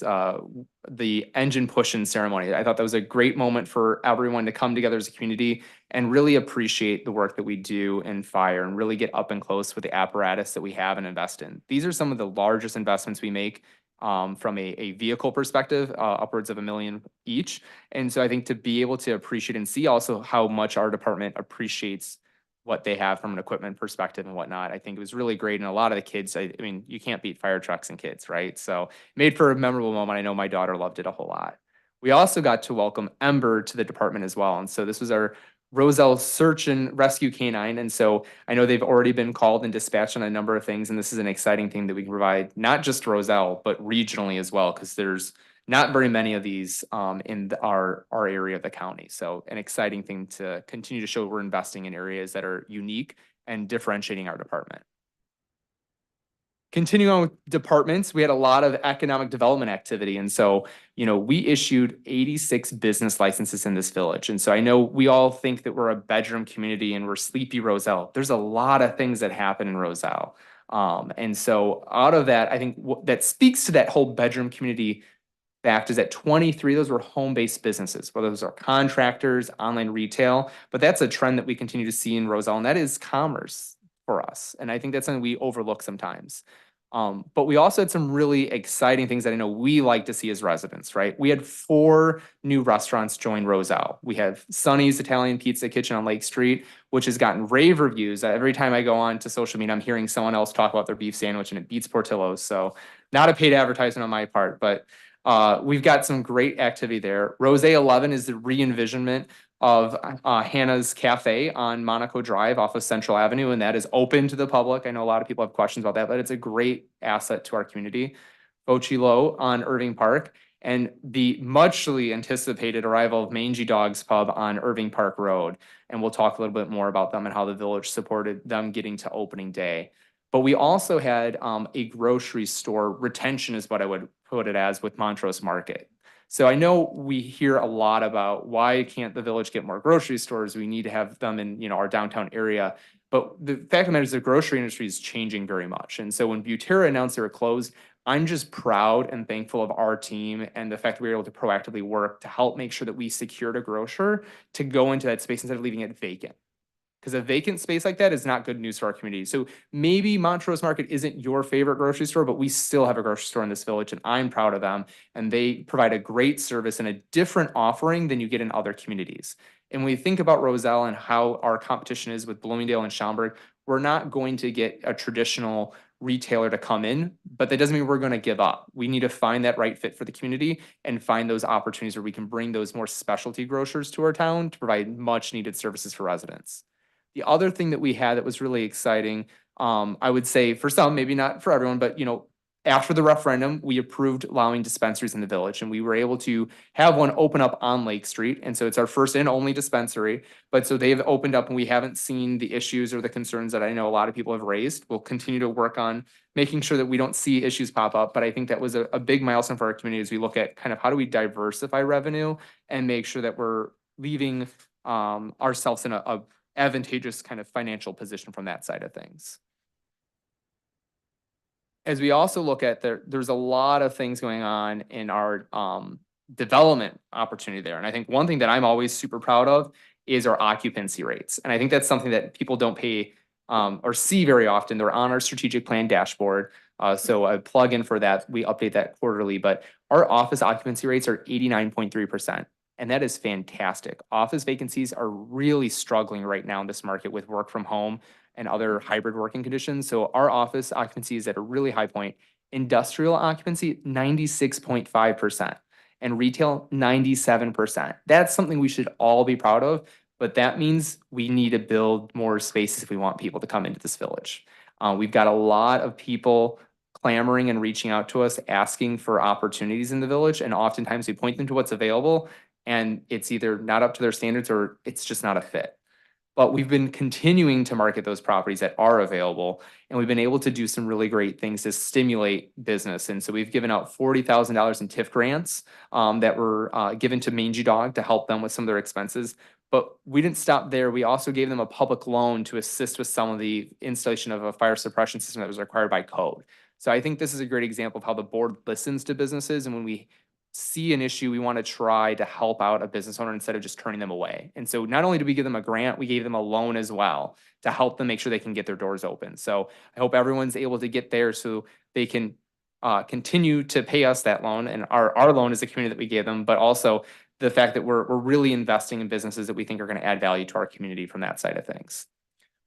the engine push-in ceremony. I thought that was a great moment for everyone to come together as a community and really appreciate the work that we do in fire and really get up and close with the apparatus that we have and invest in. These are some of the largest investments we make from a vehicle perspective, upwards of $1 million each. And so I think to be able to appreciate and see also how much our department appreciates what they have from an equipment perspective and whatnot, I think it was really great. And a lot of the kids, I mean, you can't beat fire trucks and kids, right? So made for a memorable moment. I know my daughter loved it a whole lot. We also got to welcome Ember to the department as well. And so this was our Roselle Search and Rescue Canine. And so I know they've already been called and dispatched on a number of things. And this is an exciting thing that we can provide, not just Roselle, but regionally as well, because there's not very many of these in our area of the county. So an exciting thing to continue to show we're investing in areas that are unique and differentiating our department. Continuing on with departments, we had a lot of economic development activity. And so, we issued 86 business licenses in this village. And so I know we all think that we're a bedroom community and we're sleepy Roselle. There's a lot of things that happen in Roselle. And so out of that, I think that speaks to that whole bedroom community fact is that 23 of those were home-based businesses, whether those are contractors, online retail, but that's a trend that we continue to see in Roselle, and that is commerce for us. And I think that's something we overlook sometimes. But we also had some really exciting things that I know we like to see as residents, right? We had 4 new restaurants join Roselle. We have Sonny's Italian Pizza Kitchen on Lake Street, which has gotten rave reviews. Every time I go on to social media, I'm hearing someone else talk about their beef sandwich and it beats Portillo's. So not a paid advertisement on my part, but we've got some great activity there. Rose 11 is the re-envisionment of Hannah's Cafe on Monaco Drive off of Central Avenue, and that is open to the public. I know a lot of people have questions about that, but it's a great asset to our community. Ochilo on Irving Park, and the muchly anticipated arrival of Mangy Dogs Pub on Irving Park Road. And we'll talk a little bit more about them and how the village supported them getting to opening day. But we also had a grocery store retention is what I would put it as with Montrose Market. So I know we hear a lot about why can't the village get more grocery stores? We need to have them in our downtown area. But the fact of the matter is the grocery industry is changing very much. And so when Butera announced they were closed, I'm just proud and thankful of our team and the fact that we were able to proactively work to help make sure that we secured a grocer to go into that space instead of leaving it vacant. Because a vacant space like that is not good news for our community. So maybe Montrose Market isn't your favorite grocery store, but we still have a grocery store in this village and I'm proud of them. And they provide a great service and a different offering than you get in other communities. And when we think about Roselle and how our competition is with Bloomingdale and Schaumburg, we're not going to get a traditional retailer to come in, but that doesn't mean we're going to give up. We need to find that right fit for the community and find those opportunities where we can bring those more specialty grocers to our town to provide much needed services for residents. The other thing that we had that was really exciting, I would say for some, maybe not for everyone, but after the referendum, we approved allowing dispensaries in the village and we were able to have one open up on Lake Street. And so it's our first and only dispensary, but so they've opened up and we haven't seen the issues or the concerns that I know a lot of people have raised. We'll continue to work on making sure that we don't see issues pop up. But I think that was a big milestone for our community as we look at kind of how do we diversify revenue and make sure that we're leaving ourselves in a advantageous kind of financial position from that side of things. As we also look at there's a lot of things going on in our development opportunity there. And I think one thing that I'm always super proud of is our occupancy rates. And I think that's something that people don't pay or see very often. They're on our strategic plan dashboard. So a plug in for that, we update that quarterly, but our office occupancy rates are 89.3%. and that is fantastic. Office vacancies are really struggling right now in this market with work from home and other hybrid working conditions. So our office occupancy is at a really high point. Industrial occupancy, 96.5%, and retail, 97%. That's something we should all be proud of, but that means we need to build more spaces if we want people to come into this village. We've got a lot of people clamoring and reaching out to us, asking for opportunities in the village, and oftentimes we point them to what's available, and it's either not up to their standards or it's just not a fit. But we've been continuing to market those properties that are available, and we've been able to do some really great things to stimulate business. And so we've given out $40,000 in TIF grants that were given to Mangy Dog to help them with some of their expenses. But we didn't stop there. We also gave them a public loan to assist with some of the installation of a fire suppression system that was required by code. So I think this is a great example of how the board listens to businesses, and when we see an issue, we want to try to help out a business owner instead of just turning them away. And so not only did we give them a grant, we gave them a loan as well to help them make sure they can get their doors open. So I hope everyone's able to get there so they can continue to pay us that loan, and our loan is the community that we gave them, but also the fact that we're really investing in businesses that we think are going to add value to our community from that side of things.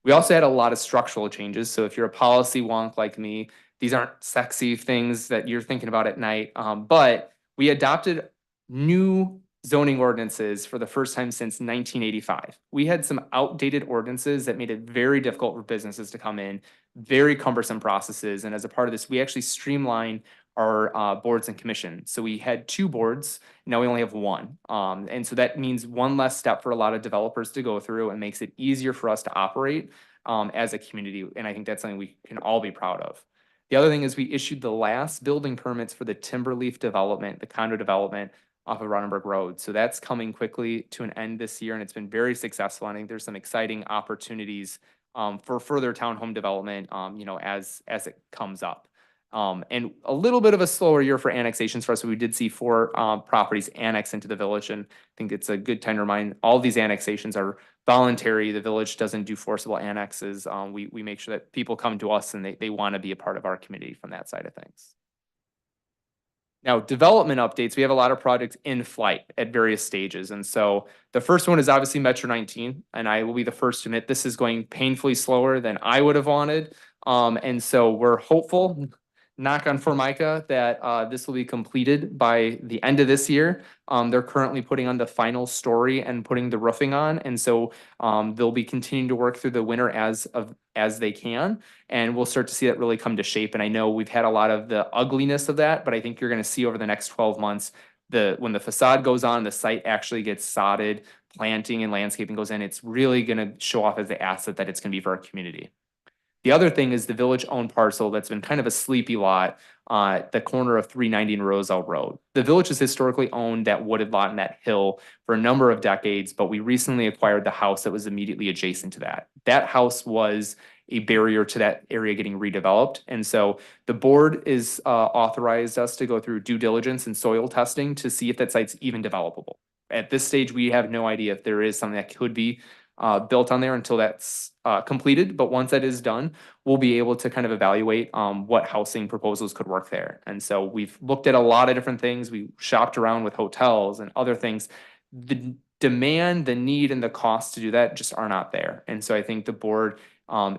We also had a lot of structural changes. So if you're a policy wonk like me, these aren't sexy things that you're thinking about at night, but we adopted new zoning ordinances for the first time since 1985. We had some outdated ordinances that made it very difficult for businesses to come in, very cumbersome processes. And as a part of this, we actually streamlined our boards and commissions. So we had 2 boards, now we only have 1. And so that means one less step for a lot of developers to go through and makes it easier for us to operate as a community. And I think that's something we can all be proud of. The other thing is we issued the last building permits for the Timberleaf development, the condo development off of Runenberg Road. So that's coming quickly to an end this year, and it's been very successful. I think there's some exciting opportunities for further townhome development, as it comes up. And a little bit of a slower year for annexations for us. So we did see 4 properties annexed into the village, and I think it's a good time to remind all these annexations are voluntary. The village doesn't do forcible annexes. We make sure that people come to us and they want to be a part of our community from that side of things. Now, development updates, we have a lot of projects in flight at various stages. And so the first one is obviously Metro 19, and I will be the first to admit this is going painfully slower than I would have wanted. And so we're hopeful, knock on Formica, that this will be completed by the end of this year. They're currently putting on the final story and putting the roofing on. And so they'll be continuing to work through the winter as they can. And we'll start to see that really come to shape. And I know we've had a lot of the ugliness of that, but I think you're going to see over the next 12 months, when the facade goes on, the site actually gets sodded, planting and landscaping goes in, it's really going to show off as the asset that it's going to be for our community. The other thing is the village-owned parcel that's been kind of a sleepy lot at the corner of 390 and Roselle Road. The village has historically owned that wooded lot and that hill for a number of decades, but we recently acquired the house that was immediately adjacent to that. That house was a barrier to that area getting redeveloped. And so the board is authorized us to go through due diligence and soil testing to see if that site's even developable. At this stage, we have no idea if there is something that could be built on there until that's completed. But once that is done, we'll be able to kind of evaluate what housing proposals could work there. And so we've looked at a lot of different things. We shopped around with hotels and other things. The demand, the need, and the cost to do that just are not there. And so I think the board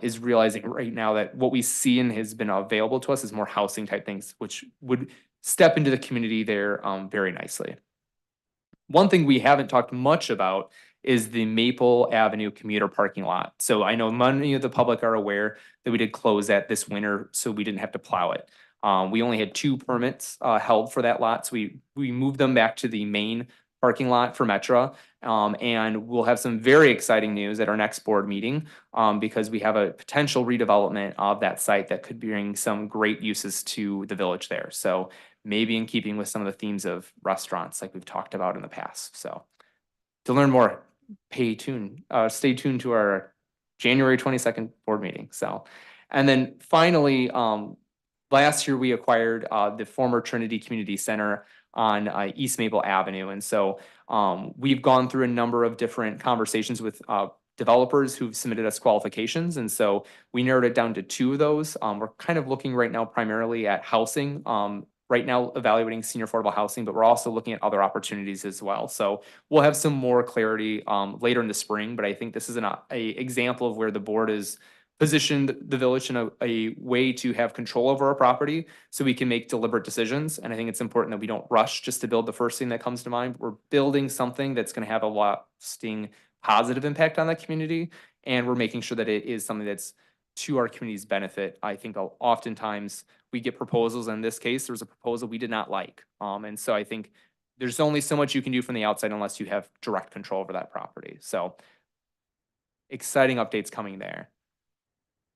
is realizing right now that what we see and has been available to us is more housing type things, which would step into the community there very nicely. One thing we haven't talked much about is the Maple Avenue commuter parking lot. So I know many of the public are aware that we did close that this winter, so we didn't have to plow it. We only had 2 permits held for that lot, so we moved them back to the main parking lot for Metro. And we'll have some very exciting news at our next board meeting because we have a potential redevelopment of that site that could bring some great uses to the village there. So maybe in keeping with some of the themes of restaurants like we've talked about in the past. So to learn more, stay tuned to our January 22nd board meeting. So, and then finally, last year we acquired the former Trinity Community Center on East Maple Avenue. And so we've gone through a number of different conversations with developers who've submitted us qualifications. And so we narrowed it down to 2 of those. We're kind of looking right now primarily at housing right now evaluating senior affordable housing, but we're also looking at other opportunities as well. So we'll have some more clarity later in the spring, but I think this is a example of where the board is positioned the village in a way to have control over our property so we can make deliberate decisions. And I think it's important that we don't rush just to build the first thing that comes to mind. We're building something that's going to have a lasting positive impact on the community. And we're making sure that it is something that's to our community's benefit. I think oftentimes we get proposals. In this case, there's a proposal we did not like. And so I think there's only so much you can do from the outside unless you have direct control over that property. So exciting updates coming there.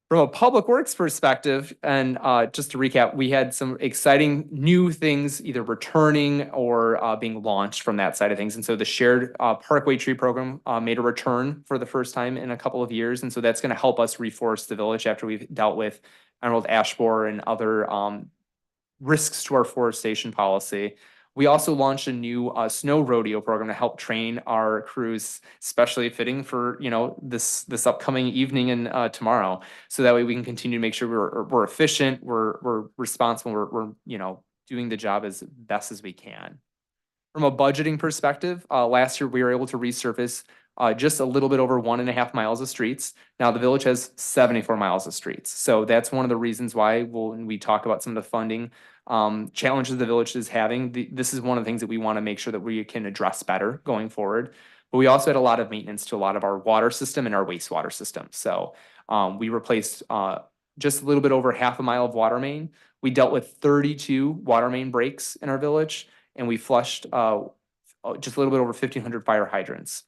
From a public works perspective, and just to recap, we had some exciting new things either returning or being launched from that side of things. And so the shared Parkway Tree Program made a return for the first time in a couple of years. And so that's going to help us reforest the village after we've dealt with emerald ash borer and other risks to our forestation policy. We also launched a new snow rodeo program to help train our crews, especially fitting for, you know, this upcoming evening and tomorrow. So that way we can continue to make sure we're efficient, we're responsible, we're you know, doing the job as best as we can. From a budgeting perspective, last year we were able to resurface just a little bit over 1.5 miles of streets. Now the village has 74 miles of streets. So that's one of the reasons why when we talk about some of the funding challenges the village is having, this is one of the things that we want to make sure that we can address better going forward. But we also had a lot of maintenance to a lot of our water system and our wastewater system. So we replaced just a little bit over 1/2 mile of water main. We dealt with 32 water main breaks in our village, and we flushed just a little bit over 1,500 fire hydrants.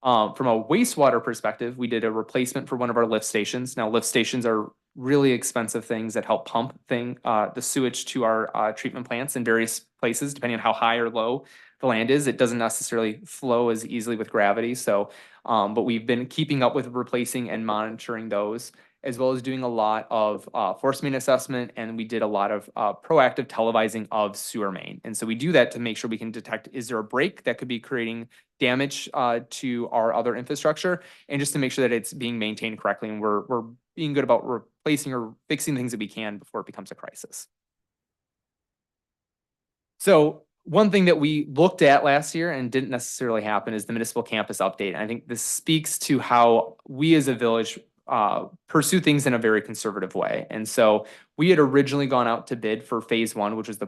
From a wastewater perspective, we did a replacement for one of our lift stations. Now, lift stations are really expensive things that help pump the sewage to our treatment plants in various places, depending on how high or low the land is. It doesn't necessarily flow as easily with gravity. So, but we've been keeping up with replacing and monitoring those, as well as doing a lot of force main assessment, and we did a lot of proactive televising of sewer main. And so we do that to make sure we can detect, is there a break that could be creating damage to our other infrastructure, and just to make sure that it's being maintained correctly, and we're being good about replacing or fixing things that we can before it becomes a crisis. So one thing that we looked at last year and didn't necessarily happen is the municipal campus update. And I think this speaks to how we as a village pursue things in a very conservative way. And so we had originally gone out to bid for phase 1, which is the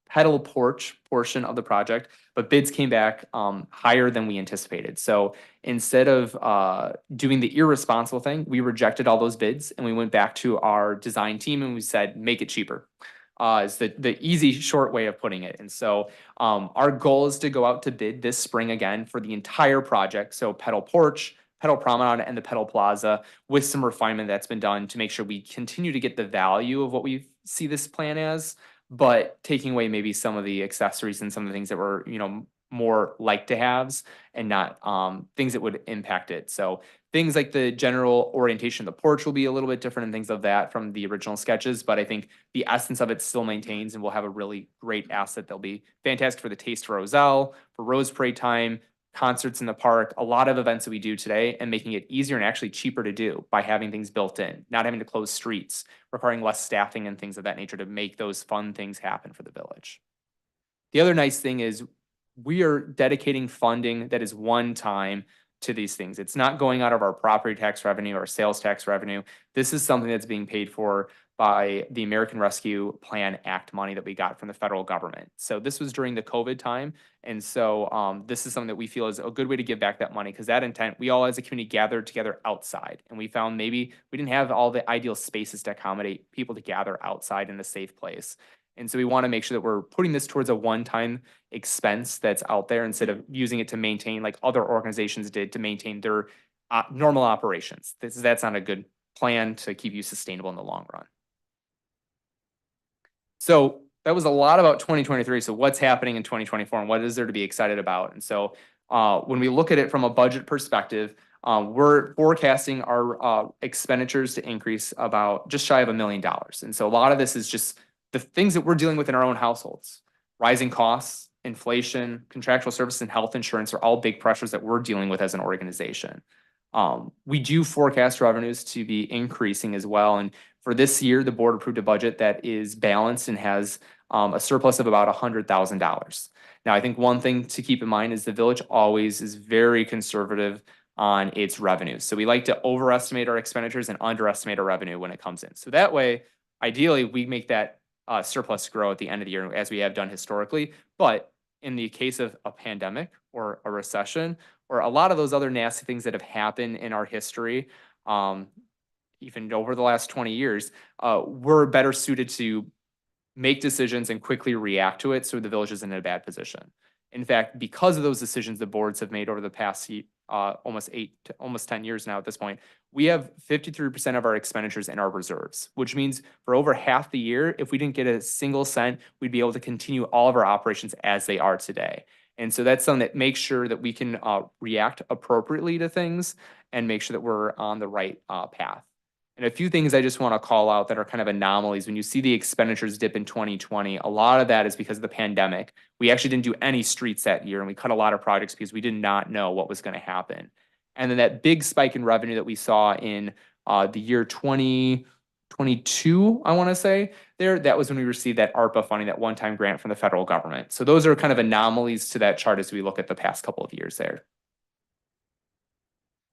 pedal porch portion of the project, but bids came back higher than we anticipated. So instead of doing the irresponsible thing, we rejected all those bids and we went back to our design team and we said, make it cheaper. Is the easy, short way of putting it. And so our goal is to go out to bid this spring again for the entire project. So pedal porch, pedal promenade, and the pedal plaza, with some refinement that's been done to make sure we continue to get the value of what we see this plan as, but taking away maybe some of the accessories and some of the things that were, you know, more like to haves and not things that would impact it. So things like the general orientation of the porch will be a little bit different and things of that from the original sketches, but I think the essence of it still maintains, and we'll have a really great asset that'll be fantastic for the Taste for Roselle, for Rose Parade time, concerts in the park, a lot of events that we do today, and making it easier and actually cheaper to do by having things built in, not having to close streets, requiring less staffing and things of that nature to make those fun things happen for the village. The other nice thing is we are dedicating funding that is one time to these things. It's not going out of our property tax revenue or sales tax revenue. This is something that's being paid for by the American Rescue Plan Act money that we got from the federal government. So this was during the COVID time. And so this is something that we feel is a good way to give back that money, because that intent, we all as a community gathered together outside, and we found maybe we didn't have all the ideal spaces to accommodate people to gather outside in a safe place. And so we want to make sure that we're putting this towards a one-time expense that's out there instead of using it to maintain, like other organizations did, to maintain their normal operations. That's not a good plan to keep you sustainable in the long run. So that was a lot about 2023. So what's happening in 2024 and what is there to be excited about? And so when we look at it from a budget perspective, we're forecasting our expenditures to increase about just shy of $1 million. And so a lot of this is just the things that we're dealing with in our own households. Rising costs, inflation, contractual services, and health insurance are all big pressures that we're dealing with as an organization. We do forecast revenues to be increasing as well. And for this year, the board approved a budget that is balanced and has a surplus of about $100,000. Now, I think one thing to keep in mind is the village always is very conservative on its revenues. So we like to overestimate our expenditures and underestimate our revenue when it comes in. So that way, ideally, we make that surplus grow at the end of the year as we have done historically. But in the case of a pandemic or a recession or a lot of those other nasty things that have happened in our history, even over the last 20 years, we're better suited to make decisions and quickly react to it so the village isn't in a bad position. In fact, because of those decisions the boards have made over the past almost 10 years now at this point, we have 53% of our expenditures in our reserves, which means for over half the year, if we didn't get a single cent, we'd be able to continue all of our operations as they are today. And so that's something that makes sure that we can react appropriately to things and make sure that we're on the right path. And a few things I just want to call out that are kind of anomalies. When you see the expenditures dip in 2020, a lot of that is because of the pandemic. We actually didn't do any streets that year, and we cut a lot of projects because we did not know what was going to happen. And then that big spike in revenue that we saw in the year 2022, I want to say that was when we received that ARPA funding, that one-time grant from the federal government. So those are kind of anomalies to that chart as we look at the past couple of years there.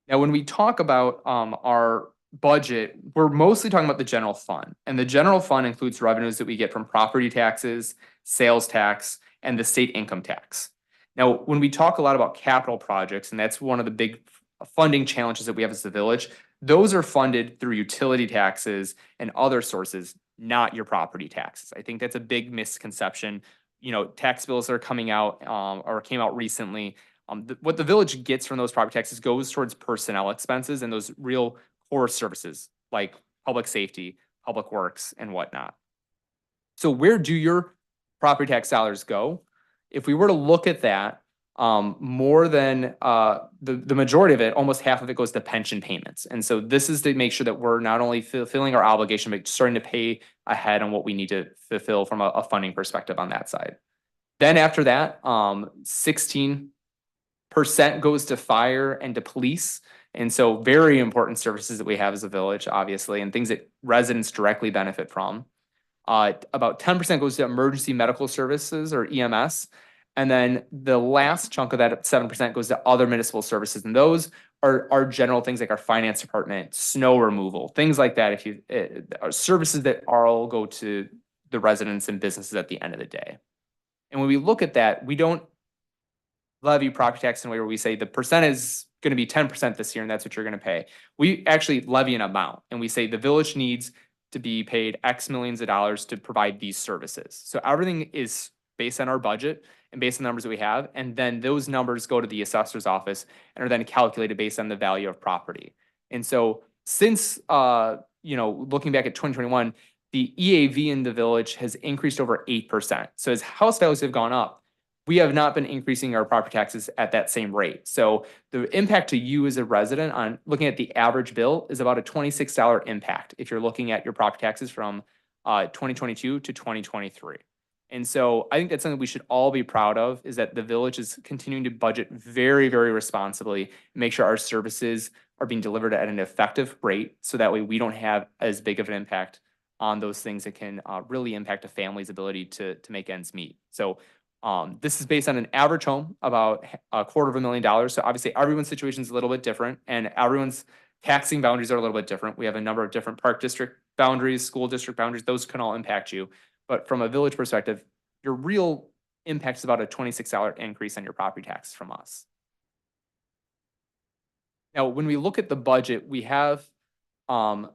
Now, when we talk about our budget, we're mostly talking about the general fund. And the general fund includes revenues that we get from property taxes, sales tax, and the state income tax. Now, when we talk a lot about capital projects, and that's one of the big funding challenges that we have as the village, those are funded through utility taxes and other sources, not your property taxes. I think that's a big misconception. You know, tax bills that are coming out or came out recently. What the village gets from those property taxes goes towards personnel expenses and those real core services like public safety, public works, and whatnot. So where do your property tax dollars go? If we were to look at that, more than the majority of it, almost half of it goes to pension payments. And so this is to make sure that we're not only fulfilling our obligation, but starting to pay ahead on what we need to fulfill from a funding perspective on that side. Then after that, 16% goes to fire and to police. And so very important services that we have as a village, obviously, and things that residents directly benefit from. About 10% goes to emergency medical services or EMS. And then the last chunk of that 7% goes to other municipal services. And those are general things like our finance department, snow removal, things like that. Are services that all go to the residents and businesses at the end of the day. And when we look at that, we don't levy property tax in a way where we say the percent is going to be 10% this year and that's what you're going to pay. We actually levy an amount and we say the village needs to be paid X millions of dollars to provide these services. So everything is based on our budget and based on the numbers that we have. And then those numbers go to the assessor's office and are then calculated based on the value of property. And so since, looking back at 2021, the EAV in the village has increased over 8%. So as house values have gone up, we have not been increasing our property taxes at that same rate. So the impact to you as a resident on looking at the average bill is about a $26 impact if you're looking at your property taxes from 2022 to 2023. And so I think that's something we should all be proud of, is that the village is continuing to budget very, very responsibly, make sure our services are being delivered at an effective rate. So that way we don't have as big of an impact on those things that can really impact a family's ability to make ends meet. So this is based on an average home, about $250,000. So obviously everyone's situation is a little bit different and everyone's taxing boundaries are a little bit different. We have a number of different park district boundaries, school district boundaries, those can all impact you. But from a village perspective, your real impact is about a $26 increase on your property tax from us. Now, when we look at the budget, we have a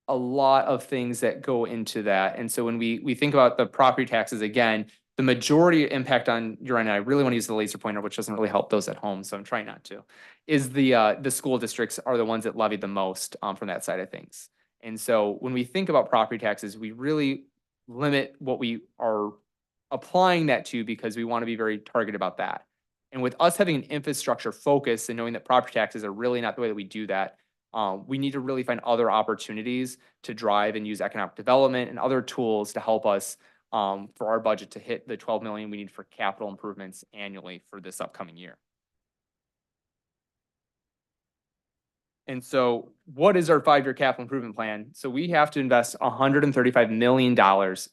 lot of things that go into that. And so when we think about the property taxes, again, the majority impact on your end, I really want to use the laser pointer, which doesn't really help those at home, so I'm trying not to, is the school districts are the ones that levy the most from that side of things. And so when we think about property taxes, we really limit what we are applying that to because we want to be very targeted about that. And with us having an infrastructure focus and knowing that property taxes are really not the way that we do that, we need to really find other opportunities to drive and use economic development and other tools to help us for our budget to hit the 12 million we need for capital improvements annually for this upcoming year. And so what is our 5-year capital improvement plan? So we have to invest $135 million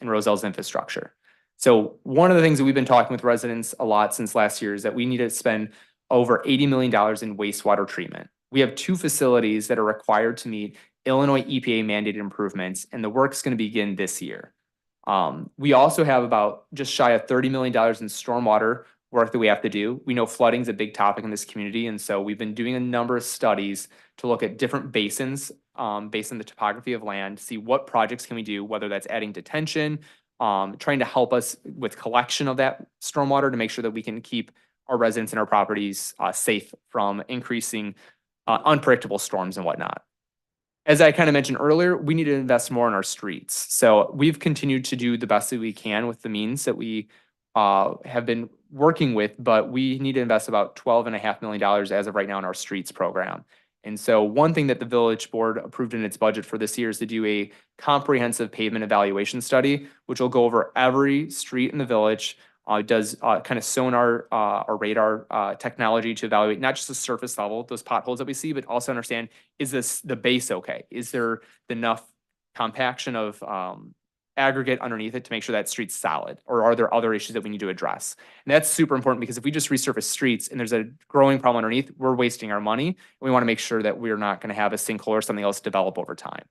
in Roselle's infrastructure. So one of the things that we've been talking with residents a lot since last year is that we need to spend over $80 million in wastewater treatment. We have 2 facilities that are required to meet Illinois EPA mandated improvements, and the work's going to begin this year. We also have about just shy of $30 million in stormwater work that we have to do. We know flooding is a big topic in this community, and so we've been doing a number of studies to look at different basins based on the topography of land, see what projects can we do, whether that's adding detention, trying to help us with collection of that stormwater to make sure that we can keep our residents and our properties safe from increasing unpredictable storms and whatnot. As I kind of mentioned earlier, we need to invest more in our streets. So we've continued to do the best that we can with the means that we have been working with, but we need to invest about $12.5 million as of right now in our streets program. And so one thing that the village board approved in its budget for this year is to do a comprehensive pavement evaluation study, which will go over every street in the village. It does kind of sonar or radar technology to evaluate not just the surface level, those potholes that we see, but also understand, is this the base okay? Is there enough compaction of aggregate underneath it to make sure that street's solid? Or are there other issues that we need to address? And that's super important because if we just resurface streets and there's a growing problem underneath, we're wasting our money. And we want to make sure that we're not going to have a sinkhole or something else develop over time.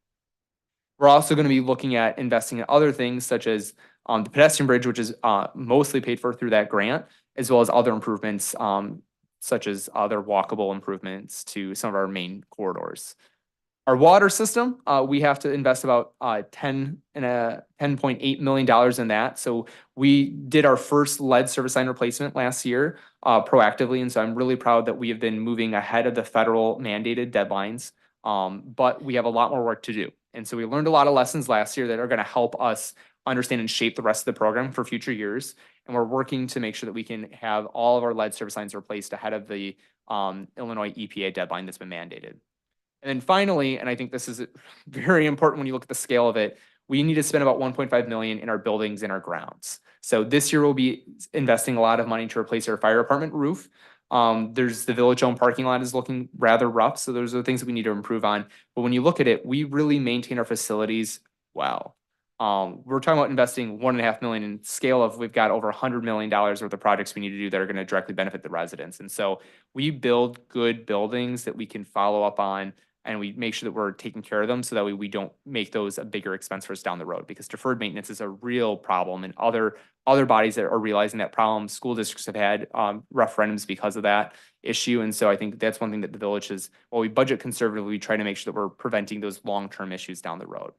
We're also going to be looking at investing in other things such as the pedestrian bridge, which is mostly paid for through that grant, as well as other improvements such as other walkable improvements to some of our main corridors. Our water system, we have to invest about $10.8 million in that. So we did our first lead service line replacement last year proactively. And so I'm really proud that we have been moving ahead of the federal mandated deadlines. But we have a lot more work to do. And so we learned a lot of lessons last year that are going to help us understand and shape the rest of the program for future years. And we're working to make sure that we can have all of our lead service lines replaced ahead of the Illinois EPA deadline that's been mandated. And then finally, and I think this is very important when you look at the scale of it, we need to spend about $1.5 million in our buildings and our grounds. So this year we'll be investing a lot of money to replace our fire department roof. There's the village-owned parking lot is looking rather rough, so those are the things that we need to improve on. But when you look at it, we really maintain our facilities well. We're talking about investing $1.5 million in scale of, we've got over $100 million worth of projects we need to do that are going to directly benefit the residents. And so we build good buildings that we can follow up on, and we make sure that we're taking care of them so that way we don't make those a bigger expense for us down the road, because deferred maintenance is a real problem, and other bodies that are realizing that problem. School districts have had referendums because of that issue. And so I think that's one thing that the village is, while we budget conservatively, we try to make sure that we're preventing those long-term issues down the road.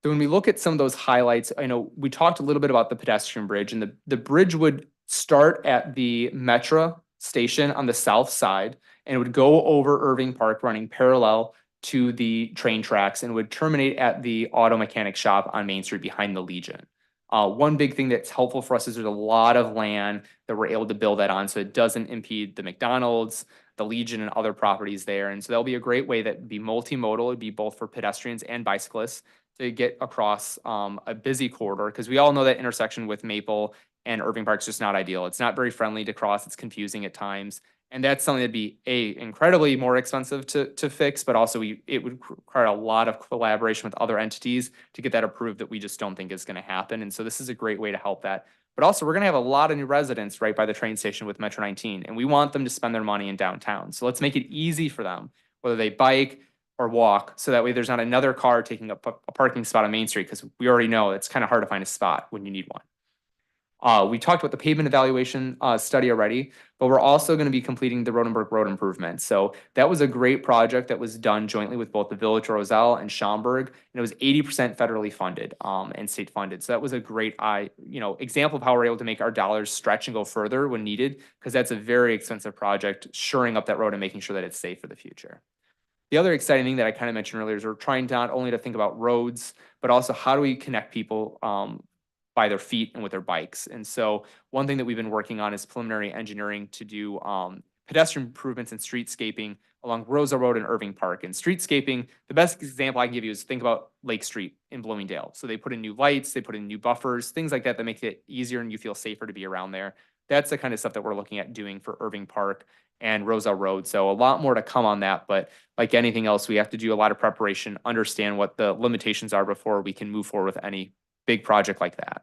So when we look at some of those highlights, I know we talked a little bit about the pedestrian bridge, and the bridge would start at the Metra station on the south side, and it would go over Irving Park running parallel to the train tracks and would terminate at the auto mechanic shop on Main Street behind the Legion. One big thing that's helpful for us is there's a lot of land that we're able to build that on, so it doesn't impede the McDonald's, the Legion, and other properties there. And so that'll be a great way that would be multimodal. It'd be both for pedestrians and bicyclists to get across a busy corridor, because we all know that intersection with Maple and Irving Park is just not ideal. It's not very friendly to cross. It's confusing at times. And that's something that'd be incredibly more expensive to fix, but also it would require a lot of collaboration with other entities to get that approved that we just don't think is going to happen. And so this is a great way to help that. But also we're going to have a lot of new residents right by the train station with Metro 19, and we want them to spend their money in downtown. So let's make it easy for them, whether they bike or walk, so that way there's not another car taking up a parking spot on Main Street, because we already know it's kind of hard to find a spot when you need one. We talked about the pavement evaluation study already, but we're also going to be completing the Rodenberg Road improvement. So that was a great project that was done jointly with both the Village of Roselle and Schaumburg, and it was 80% federally funded and state funded. So that was a great example of how we're able to make our dollars stretch and go further when needed, because that's a very expensive project, shoring up that road and making sure that it's safe for the future. The other exciting thing that I kind of mentioned earlier is we're trying not only to think about roads, but also how do we connect people by their feet and with their bikes. And so one thing that we've been working on is preliminary engineering to do pedestrian improvements and streetscaping along Rosa Road and Irving Park. And streetscaping, the best example I can give you is think about Lake Street in Bloomingdale. So they put in new lights, they put in new buffers, things like that that make it easier and you feel safer to be around there. That's the kind of stuff that we're looking at doing for Irving Park and Roselle Road. So a lot more to come on that, but like anything else, we have to do a lot of preparation, understand what the limitations are before we can move forward with any big project like that.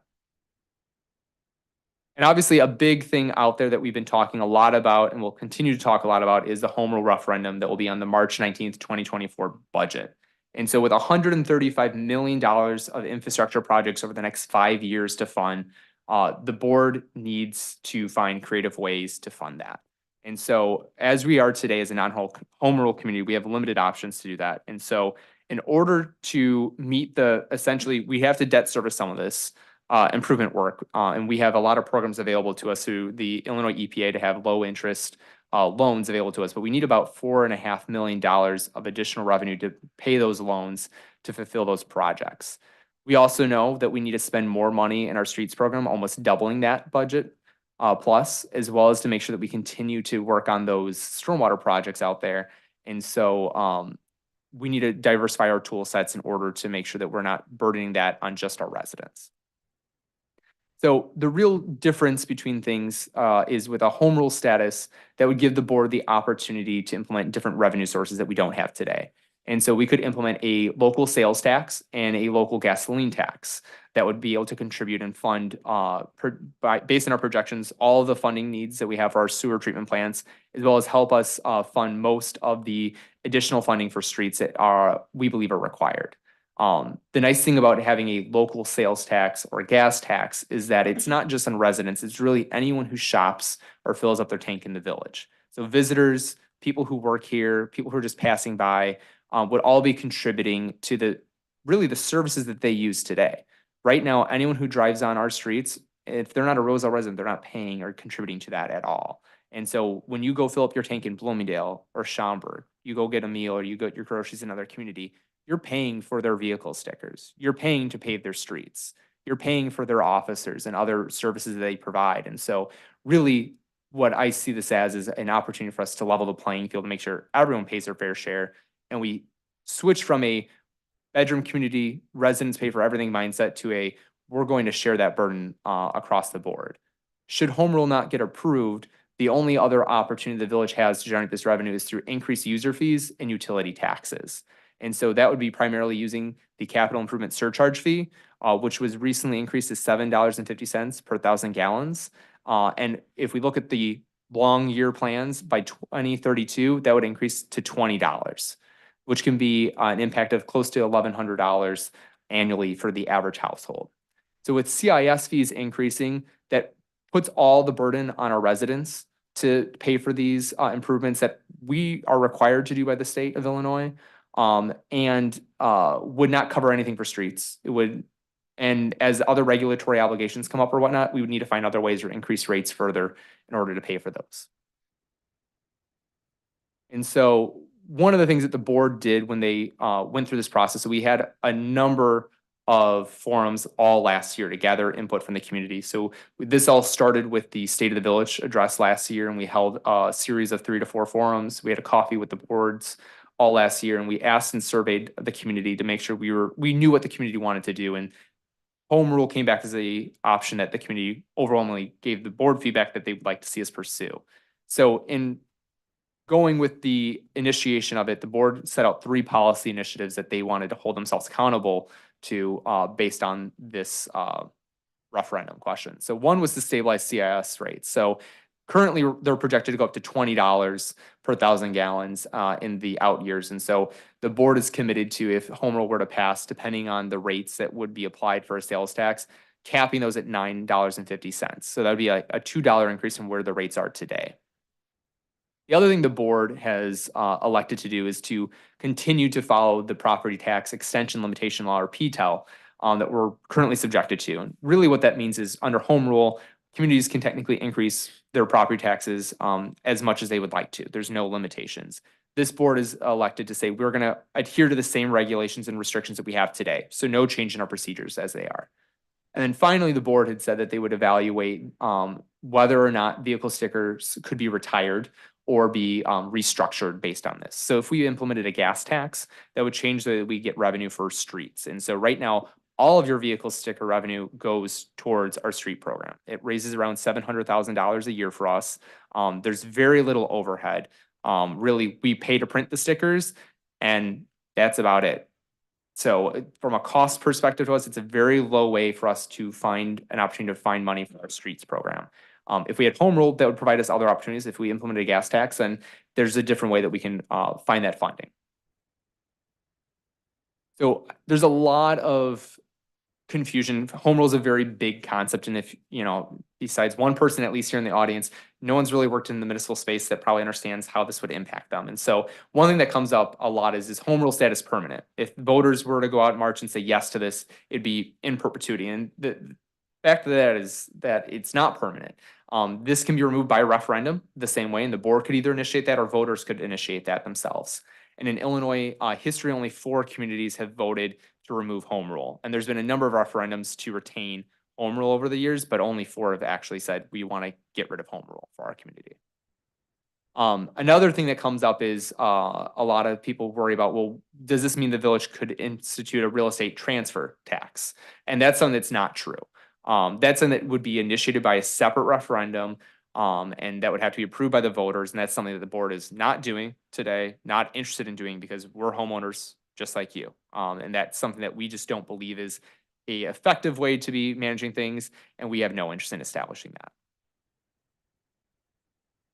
And obviously, a big thing out there that we've been talking a lot about and will continue to talk a lot about is the home rule referendum that will be on the March 19th, 2024 budget. And so with $135 million of infrastructure projects over the next 5 years to fund, the board needs to find creative ways to fund that. And so as we are today as a non-home rule community, we have limited options to do that. And so in order to meet essentially, we have to debt service some of this improvement work. And we have a lot of programs available to us through the Illinois EPA to have low interest loans available to us, but we need about $4.5 million of additional revenue to pay those loans to fulfill those projects. We also know that we need to spend more money in our streets program, almost doubling that budget plus, as well as to make sure that we continue to work on those stormwater projects out there. And so we need to diversify our tool sets in order to make sure that we're not burdening that on just our residents. So the real difference between things is with a home rule status that would give the board the opportunity to implement different revenue sources that we don't have today. And so we could implement a local sales tax and a local gasoline tax that would be able to contribute and fund, based on our projections, all of the funding needs that we have for our sewer treatment plants, as well as help us fund most of the additional funding for streets that we believe are required. The nice thing about having a local sales tax or gas tax is that it's not just on residents, it's really anyone who shops or fills up their tank in the village. So visitors, people who work here, people who are just passing by, would all be contributing to the services that they use today. Right now, anyone who drives on our streets, if they're not a Roselle resident, they're not paying or contributing to that at all. And so when you go fill up your tank in Bloomingdale or Schaumburg, you go get a meal or you get your groceries in another community, you're paying for their vehicle stickers. You're paying to pave their streets. You're paying for their officers and other services that they provide. And so really what I see this as is an opportunity for us to level the playing field to make sure everyone pays their fair share. And we switch from a bedroom community, residents pay for everything mindset to we're going to share that burden across the board. Should home rule not get approved, the only other opportunity the village has to generate this revenue is through increased user fees and utility taxes. And so that would be primarily using the capital improvement surcharge fee, which was recently increased to $7.50 per 1,000 gallons. And if we look at the long year plans by 2032, that would increase to $20, which can be an impact of close to $1,100 annually for the average household. So with CIS fees increasing, that puts all the burden on our residents to pay for these improvements that we are required to do by the state of Illinois. And would not cover anything for streets. It would, and as other regulatory obligations come up or whatnot, we would need to find other ways or increase rates further in order to pay for those. And so one of the things that the board did when they went through this process, so we had a number of forums all last year to gather input from the community. So this all started with the State of the Village address last year, and we held a series of 3 to 4 forums. We had a coffee with the boards all last year, and we asked and surveyed the community to make sure we knew what the community wanted to do. And home rule came back as an option that the community overwhelmingly gave the board feedback that they would like to see us pursue. So in going with the initiation of it, the board set out 3 policy initiatives that they wanted to hold themselves accountable to based on this referendum question. So one was to stabilize CIS rates. So currently, they're projected to go up to $20 per 1,000 gallons in the out years. And so the board is committed to, if home rule were to pass, depending on the rates that would be applied for a sales tax, capping those at $9.50. So that would be a $2 increase from where the rates are today. The other thing the board has elected to do is to continue to follow the property tax extension limitation law, or PTEL, that we're currently subjected to. And really what that means is under home rule, communities can technically increase their property taxes as much as they would like to. There's no limitations. This board is elected to say we're going to adhere to the same regulations and restrictions that we have today. So no change in our procedures as they are. And then finally, the board had said that they would evaluate whether or not vehicle stickers could be retired or be restructured based on this. So if we implemented a gas tax, that would change the way we get revenue for streets. And so right now, all of your vehicle sticker revenue goes towards our street program. It raises around $700,000 a year for us. There's very little overhead. Really, we pay to print the stickers and that's about it. So from a cost perspective to us, it's a very low way for us to find an opportunity to find money for our streets program. If we had home rule, that would provide us other opportunities. If we implemented a gas tax, then there's a different way that we can find that funding. So there's a lot of confusion. Home rule is a very big concept. And if, besides one person, at least here in the audience, no one's really worked in the municipal space that probably understands how this would impact them. And so one thing that comes up a lot is home rule status permanent? If voters were to go out in March and say yes to this, it'd be in perpetuity. And the fact of that is that it's not permanent. This can be removed by referendum the same way, and the board could either initiate that or voters could initiate that themselves. And in Illinois history, only 4 communities have voted to remove home rule. And there's been a number of referendums to retain home rule over the years, but only 4 have actually said we want to get rid of home rule for our community. Another thing that comes up is a lot of people worry about, well, does this mean the village could institute a real estate transfer tax? And that's something that's not true. That's something that would be initiated by a separate referendum. And that would have to be approved by the voters. And that's something that the board is not doing today, not interested in doing, because we're homeowners just like you. And that's something that we just don't believe is a effective way to be managing things. And we have no interest in establishing that.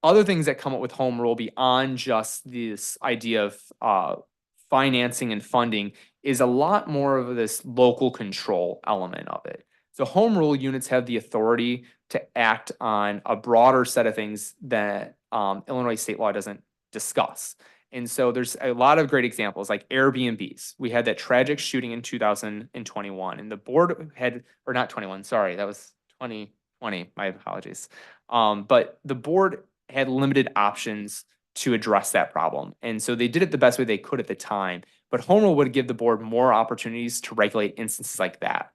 Other things that come up with home rule beyond just this idea of financing and funding is a lot more of this local control element of it. So home rule units have the authority to act on a broader set of things that Illinois state law doesn't discuss. And so there's a lot of great examples like Airbnbs. We had that tragic shooting in 2021 and the board had, or not 21, sorry, that was 2020, my apologies. But the board had limited options to address that problem. And so they did it the best way they could at the time, but home rule would give the board more opportunities to regulate instances like that.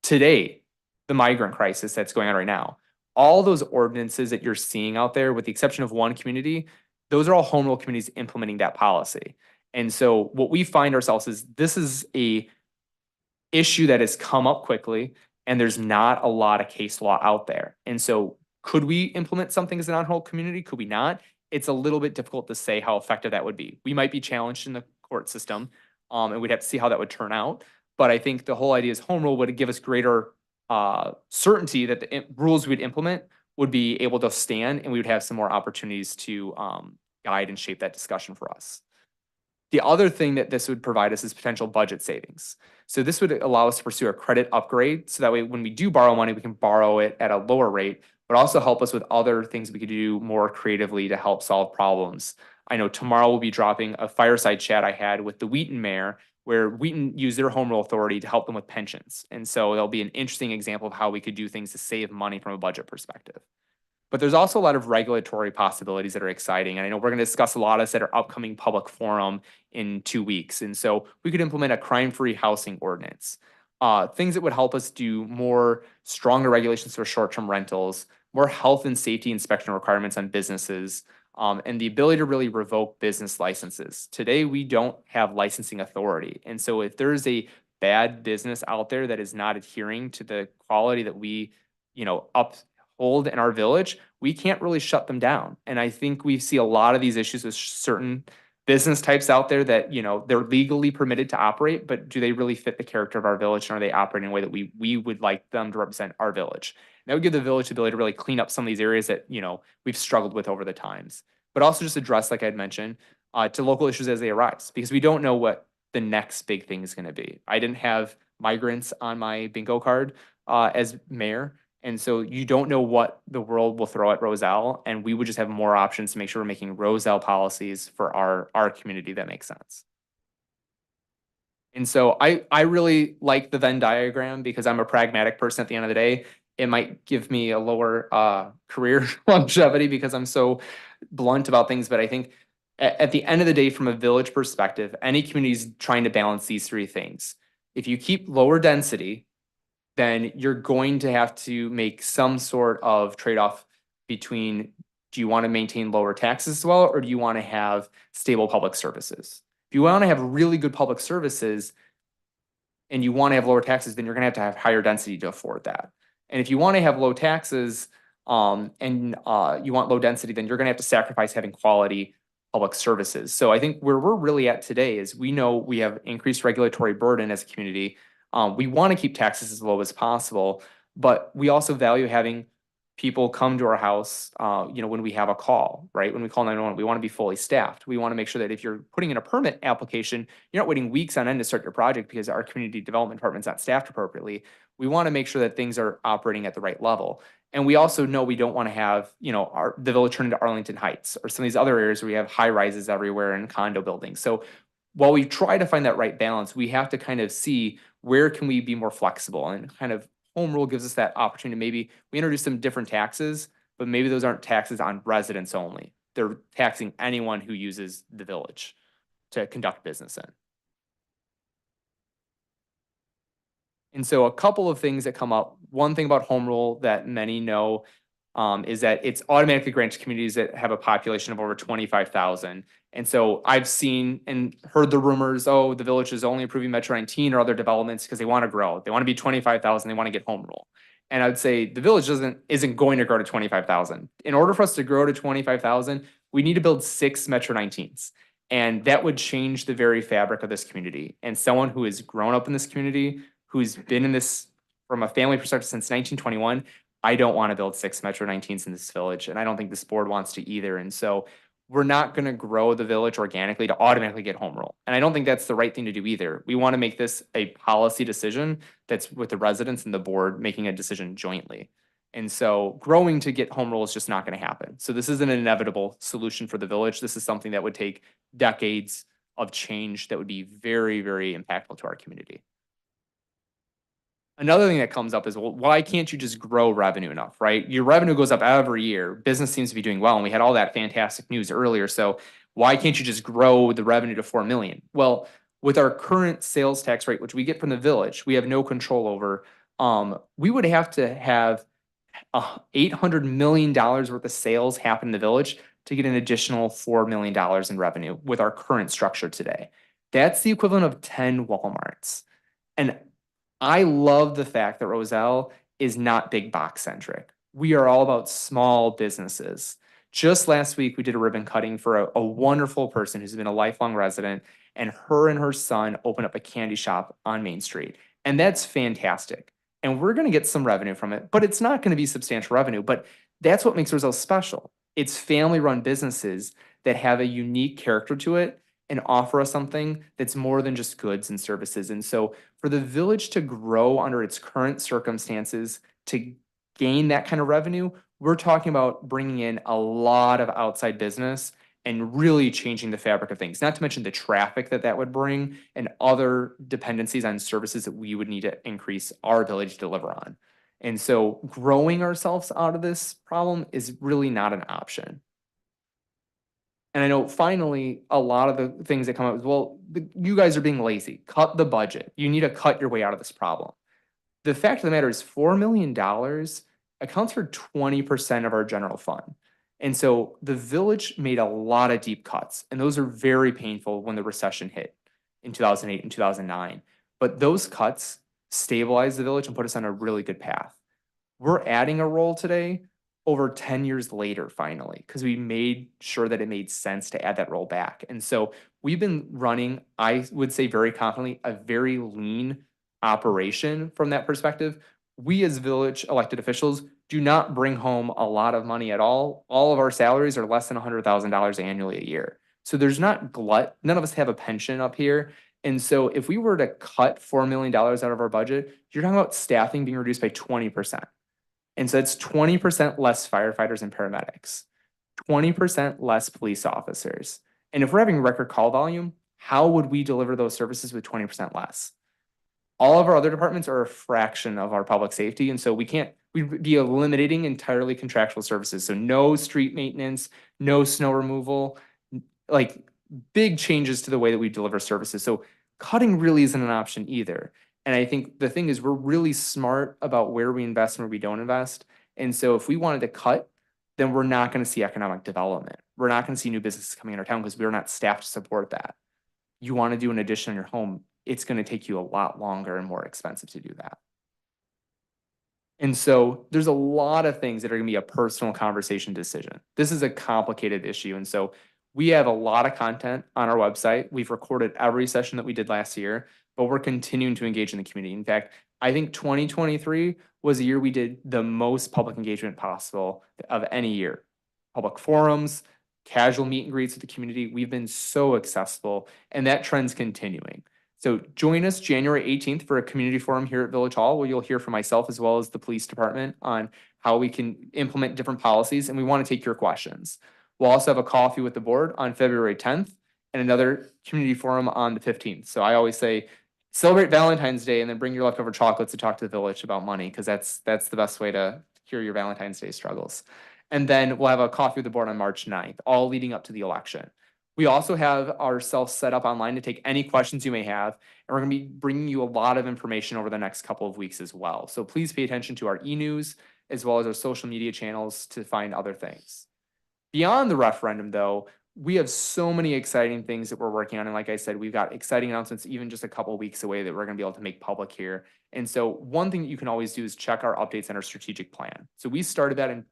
Today, the migrant crisis that's going on right now, all those ordinances that you're seeing out there, with the exception of one community, those are all home rule communities implementing that policy. And so what we find ourselves is this is a issue that has come up quickly and there's not a lot of case law out there. And so could we implement something as a non-home community? Could we not? It's a little bit difficult to say how effective that would be. We might be challenged in the court system and we'd have to see how that would turn out. But I think the whole idea is home rule would give us greater certainty that the rules we'd implement would be able to stand and we would have some more opportunities to guide and shape that discussion for us. The other thing that this would provide us is potential budget savings. So this would allow us to pursue a credit upgrade. So that way, when we do borrow money, we can borrow it at a lower rate, but also help us with other things we could do more creatively to help solve problems. I know tomorrow we'll be dropping a fireside chat I had with the Wheaton mayor, where Wheaton used their home rule authority to help them with pensions. And so there'll be an interesting example of how we could do things to save money from a budget perspective. But there's also a lot of regulatory possibilities that are exciting. And I know we're going to discuss a lot of this at our upcoming public forum in 2 weeks. And so we could implement a crime-free housing ordinance. Things that would help us do more stronger regulations for short-term rentals, more health and safety inspection requirements on businesses, and the ability to really revoke business licenses. Today, we don't have licensing authority. And so if there's a bad business out there that is not adhering to the quality that we, uphold in our village, we can't really shut them down. And I think we see a lot of these issues with certain business types out there that, they're legally permitted to operate, but do they really fit the character of our village, and are they operating in a way that we would like them to represent our village? And that would give the village the ability to really clean up some of these areas that, we've struggled with over the times, but also just address, like I'd mentioned, to local issues as they arise, because we don't know what the next big thing is going to be. I didn't have migrants on my bingo card as mayor. And so you don't know what the world will throw at Roselle, and we would just have more options to make sure we're making Roselle policies for our community that make sense. And so I really like the Venn diagram because I'm a pragmatic person at the end of the day. It might give me a lower career longevity because I'm so blunt about things, but I think at the end of the day, from a village perspective, any community is trying to balance these 3 things. If you keep lower density, then you're going to have to make some sort of trade-off between, do you want to maintain lower taxes as well, or do you want to have stable public services? If you want to have really good public services, and you want to have lower taxes, then you're gonna have to have higher density to afford that. And if you want to have low taxes, and you want low density, then you're gonna have to sacrifice having quality public services. So I think where we're really at today is we know we have increased regulatory burden as a community. We want to keep taxes as low as possible, but we also value having people come to our house, when we have a call, right? When we call 911, we want to be fully staffed. We want to make sure that if you're putting in a permit application, you're not waiting weeks on end to start your project because our community development department's not staffed appropriately. We want to make sure that things are operating at the right level. And we also know we don't want to have, the village turn into Arlington Heights or some of these other areas where we have high rises everywhere and condo buildings. So while we try to find that right balance, we have to kind of see where can we be more flexible, and kind of home rule gives us that opportunity. Maybe we introduce some different taxes, but maybe those aren't taxes on residents only. They're taxing anyone who uses the village to conduct business in. And so a couple of things that come up. One thing about home rule that many know is that it's automatically granted to communities that have a population of over 25,000. And so I've seen and heard the rumors, oh, the village is only approving Metro 19 or other developments because they want to grow. They want to be 25,000. They want to get home rule. And I would say the village isn't going to grow to 25,000. In order for us to grow to 25,000, we need to build 6 Metro 19s. And that would change the very fabric of this community. And someone who has grown up in this community, who's been in this from a family perspective since 1921, I don't want to build 6 Metro 19s in this village, and I don't think this board wants to either. And so we're not going to grow the village organically to automatically get home rule. And I don't think that's the right thing to do either. We want to make this a policy decision that's with the residents and the board making a decision jointly. And so growing to get home rule is just not going to happen. So this is an inevitable solution for the village. This is something that would take decades of change that would be very, very impactful to our community. Another thing that comes up is, well, why can't you just grow revenue enough, right? Your revenue goes up every year. Business seems to be doing well, and we had all that fantastic news earlier. So why can't you just grow the revenue to 4 million? Well, with our current sales tax rate, which we get from the village, we have no control over. We would have to have $800 million worth of sales happen in the village to get an additional $4 million in revenue with our current structure today. That's the equivalent of 10 Walmarts. And I love the fact that Roselle is not big box centric. We are all about small businesses. Just last week, we did a ribbon cutting for a wonderful person who's been a lifelong resident, and her son opened up a candy shop on Main Street. And that's fantastic. And we're going to get some revenue from it, but it's not going to be substantial revenue. But that's what makes Roselle special. It's family-run businesses that have a unique character to it and offer us something that's more than just goods and services. And so for the village to grow under its current circumstances, to gain that kind of revenue, we're talking about bringing in a lot of outside business and really changing the fabric of things, not to mention the traffic that would bring and other dependencies on services that we would need to increase our ability to deliver on. And so growing ourselves out of this problem is really not an option. And I know finally, a lot of the things that come up is, well, you guys are being lazy. Cut the budget. You need to cut your way out of this problem. The fact of the matter is $4 million accounts for 20% of our general fund. And so the village made a lot of deep cuts, and those are very painful when the recession hit in 2008 and 2009. But those cuts stabilized the village and put us on a really good path. We're adding a role today over 10 years later, finally, because we made sure that it made sense to add that role back. And so we've been running, I would say very confidently, a very lean operation from that perspective. We as village elected officials do not bring home a lot of money at all. All of our salaries are less than $100,000 annually a year. So there's not glut. None of us have a pension up here. And so if we were to cut $4 million out of our budget, you're talking about staffing being reduced by 20%. And so it's 20% less firefighters and paramedics, 20% less police officers. And if we're having record call volume, how would we deliver those services with 20% less? All of our other departments are a fraction of our public safety. And so we'd be eliminating entirely contractual services. So no street maintenance, no snow removal, like big changes to the way that we deliver services. So cutting really isn't an option either. And I think the thing is, we're really smart about where we invest and where we don't invest. And so if we wanted to cut, then we're not going to see economic development. We're not going to see new businesses coming in our town because we're not staffed to support that. You want to do an addition on your home, it's going to take you a lot longer and more expensive to do that. And so there's a lot of things that are going to be a personal conversation decision. This is a complicated issue. And so we have a lot of content on our website. We've recorded every session that we did last year, but we're continuing to engage in the community. In fact, I think 2023 was a year we did the most public engagement possible of any year. Public forums, casual meet and greets with the community. We've been so accessible, and that trend's continuing. So join us January 18th for a community forum here at Village Hall, where you'll hear from myself as well as the police department on how we can implement different policies, and we want to take your questions. We'll also have a coffee with the board on February 10th and another community forum on the 15th. So I always say, celebrate Valentine's Day and then bring your leftover chocolates to talk to the village about money, because that's the best way to cure your Valentine's Day struggles. And then we'll have a coffee with the board on March 9th, all leading up to the election. We also have ourselves set up online to take any questions you may have, and we're going to be bringing you a lot of information over the next couple of weeks as well. So please pay attention to our e-news as well as our social media channels to find other things. Beyond the referendum, though, we have so many exciting things that we're working on. And like I said, we've got exciting announcements even just a couple of weeks away that we're going to be able to make public here. And so one thing that you can always do is check our updates on our strategic plan. So we started that in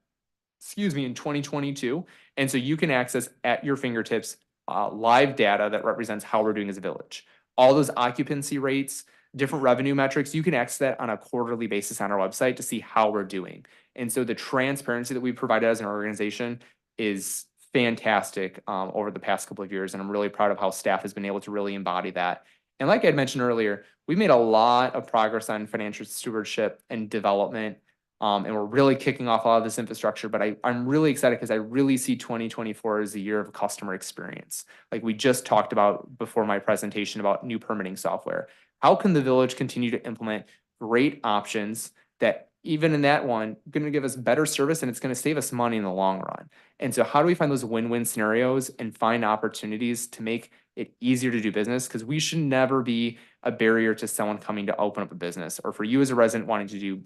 2022. And so you can access at your fingertips live data that represents how we're doing as a village. All those occupancy rates, different revenue metrics, you can access that on a quarterly basis on our website to see how we're doing. And so the transparency that we provided as an organization is fantastic over the past couple of years. And I'm really proud of how staff has been able to really embody that. And like I had mentioned earlier, we've made a lot of progress on financial stewardship and development. And we're really kicking off a lot of this infrastructure, but I'm really excited because I really see 2024 as a year of customer experience. Like we just talked about before my presentation about new permitting software. How can the village continue to implement great options that even in that one, going to give us better service and it's going to save us money in the long run? And so how do we find those win-win scenarios and find opportunities to make it easier to do business? Because we should never be a barrier to someone coming to open up a business, or for you as a resident wanting to do,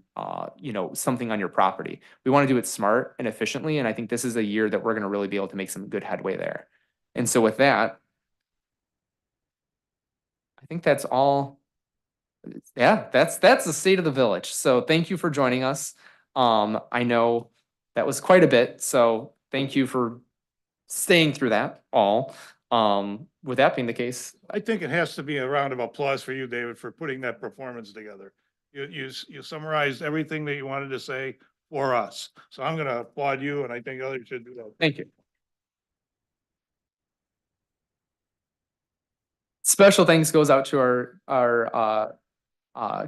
something on your property. We want to do it smart and efficiently. And I think this is a year that we're going to really be able to make some good headway there. And so with that, I think that's all. Yeah, that's the state of the village. So thank you for joining us. I know that was quite a bit, so thank you for staying through that all. With that being the case, I think it has to be a round of applause for you, David, for putting that performance together. You summarized everything that you wanted to say for us. So I'm going to applaud you, and I think others should do that. thank you. Special thanks goes out to our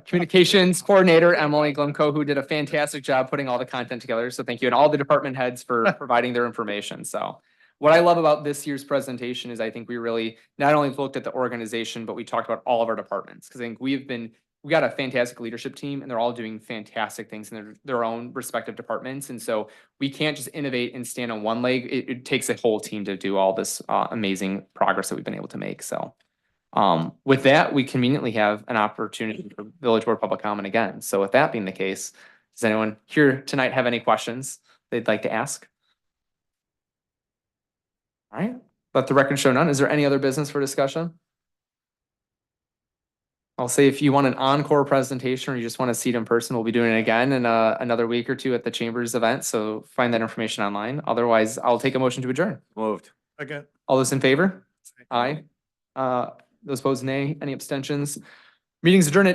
communications coordinator, Emily Glimko, who did a fantastic job putting all the content together. So thank you. And all the department heads for providing their information. So what I love about this year's presentation is I think we really not only looked at the organization, but we talked about all of our departments. Because I think we got a fantastic leadership team and they're all doing fantastic things in their own respective departments. And so we can't just innovate and stand on one leg. It takes a whole team to do all this amazing progress that we've been able to make. So with that, we conveniently have an opportunity for Village Board Public Comment again. So with that being the case, does anyone here tonight have any questions they'd like to ask? All right, let the record show none. Is there any other business for discussion? I'll say if you want an encore presentation or you just want to see it in person, we'll be doing it again in another week or two at the Chambers event. So find that information online. Otherwise, I'll take a motion to adjourn. Moved. Again. All those in favor? Aye. Those opposed, nay. Any abstentions? Meeting's adjourned at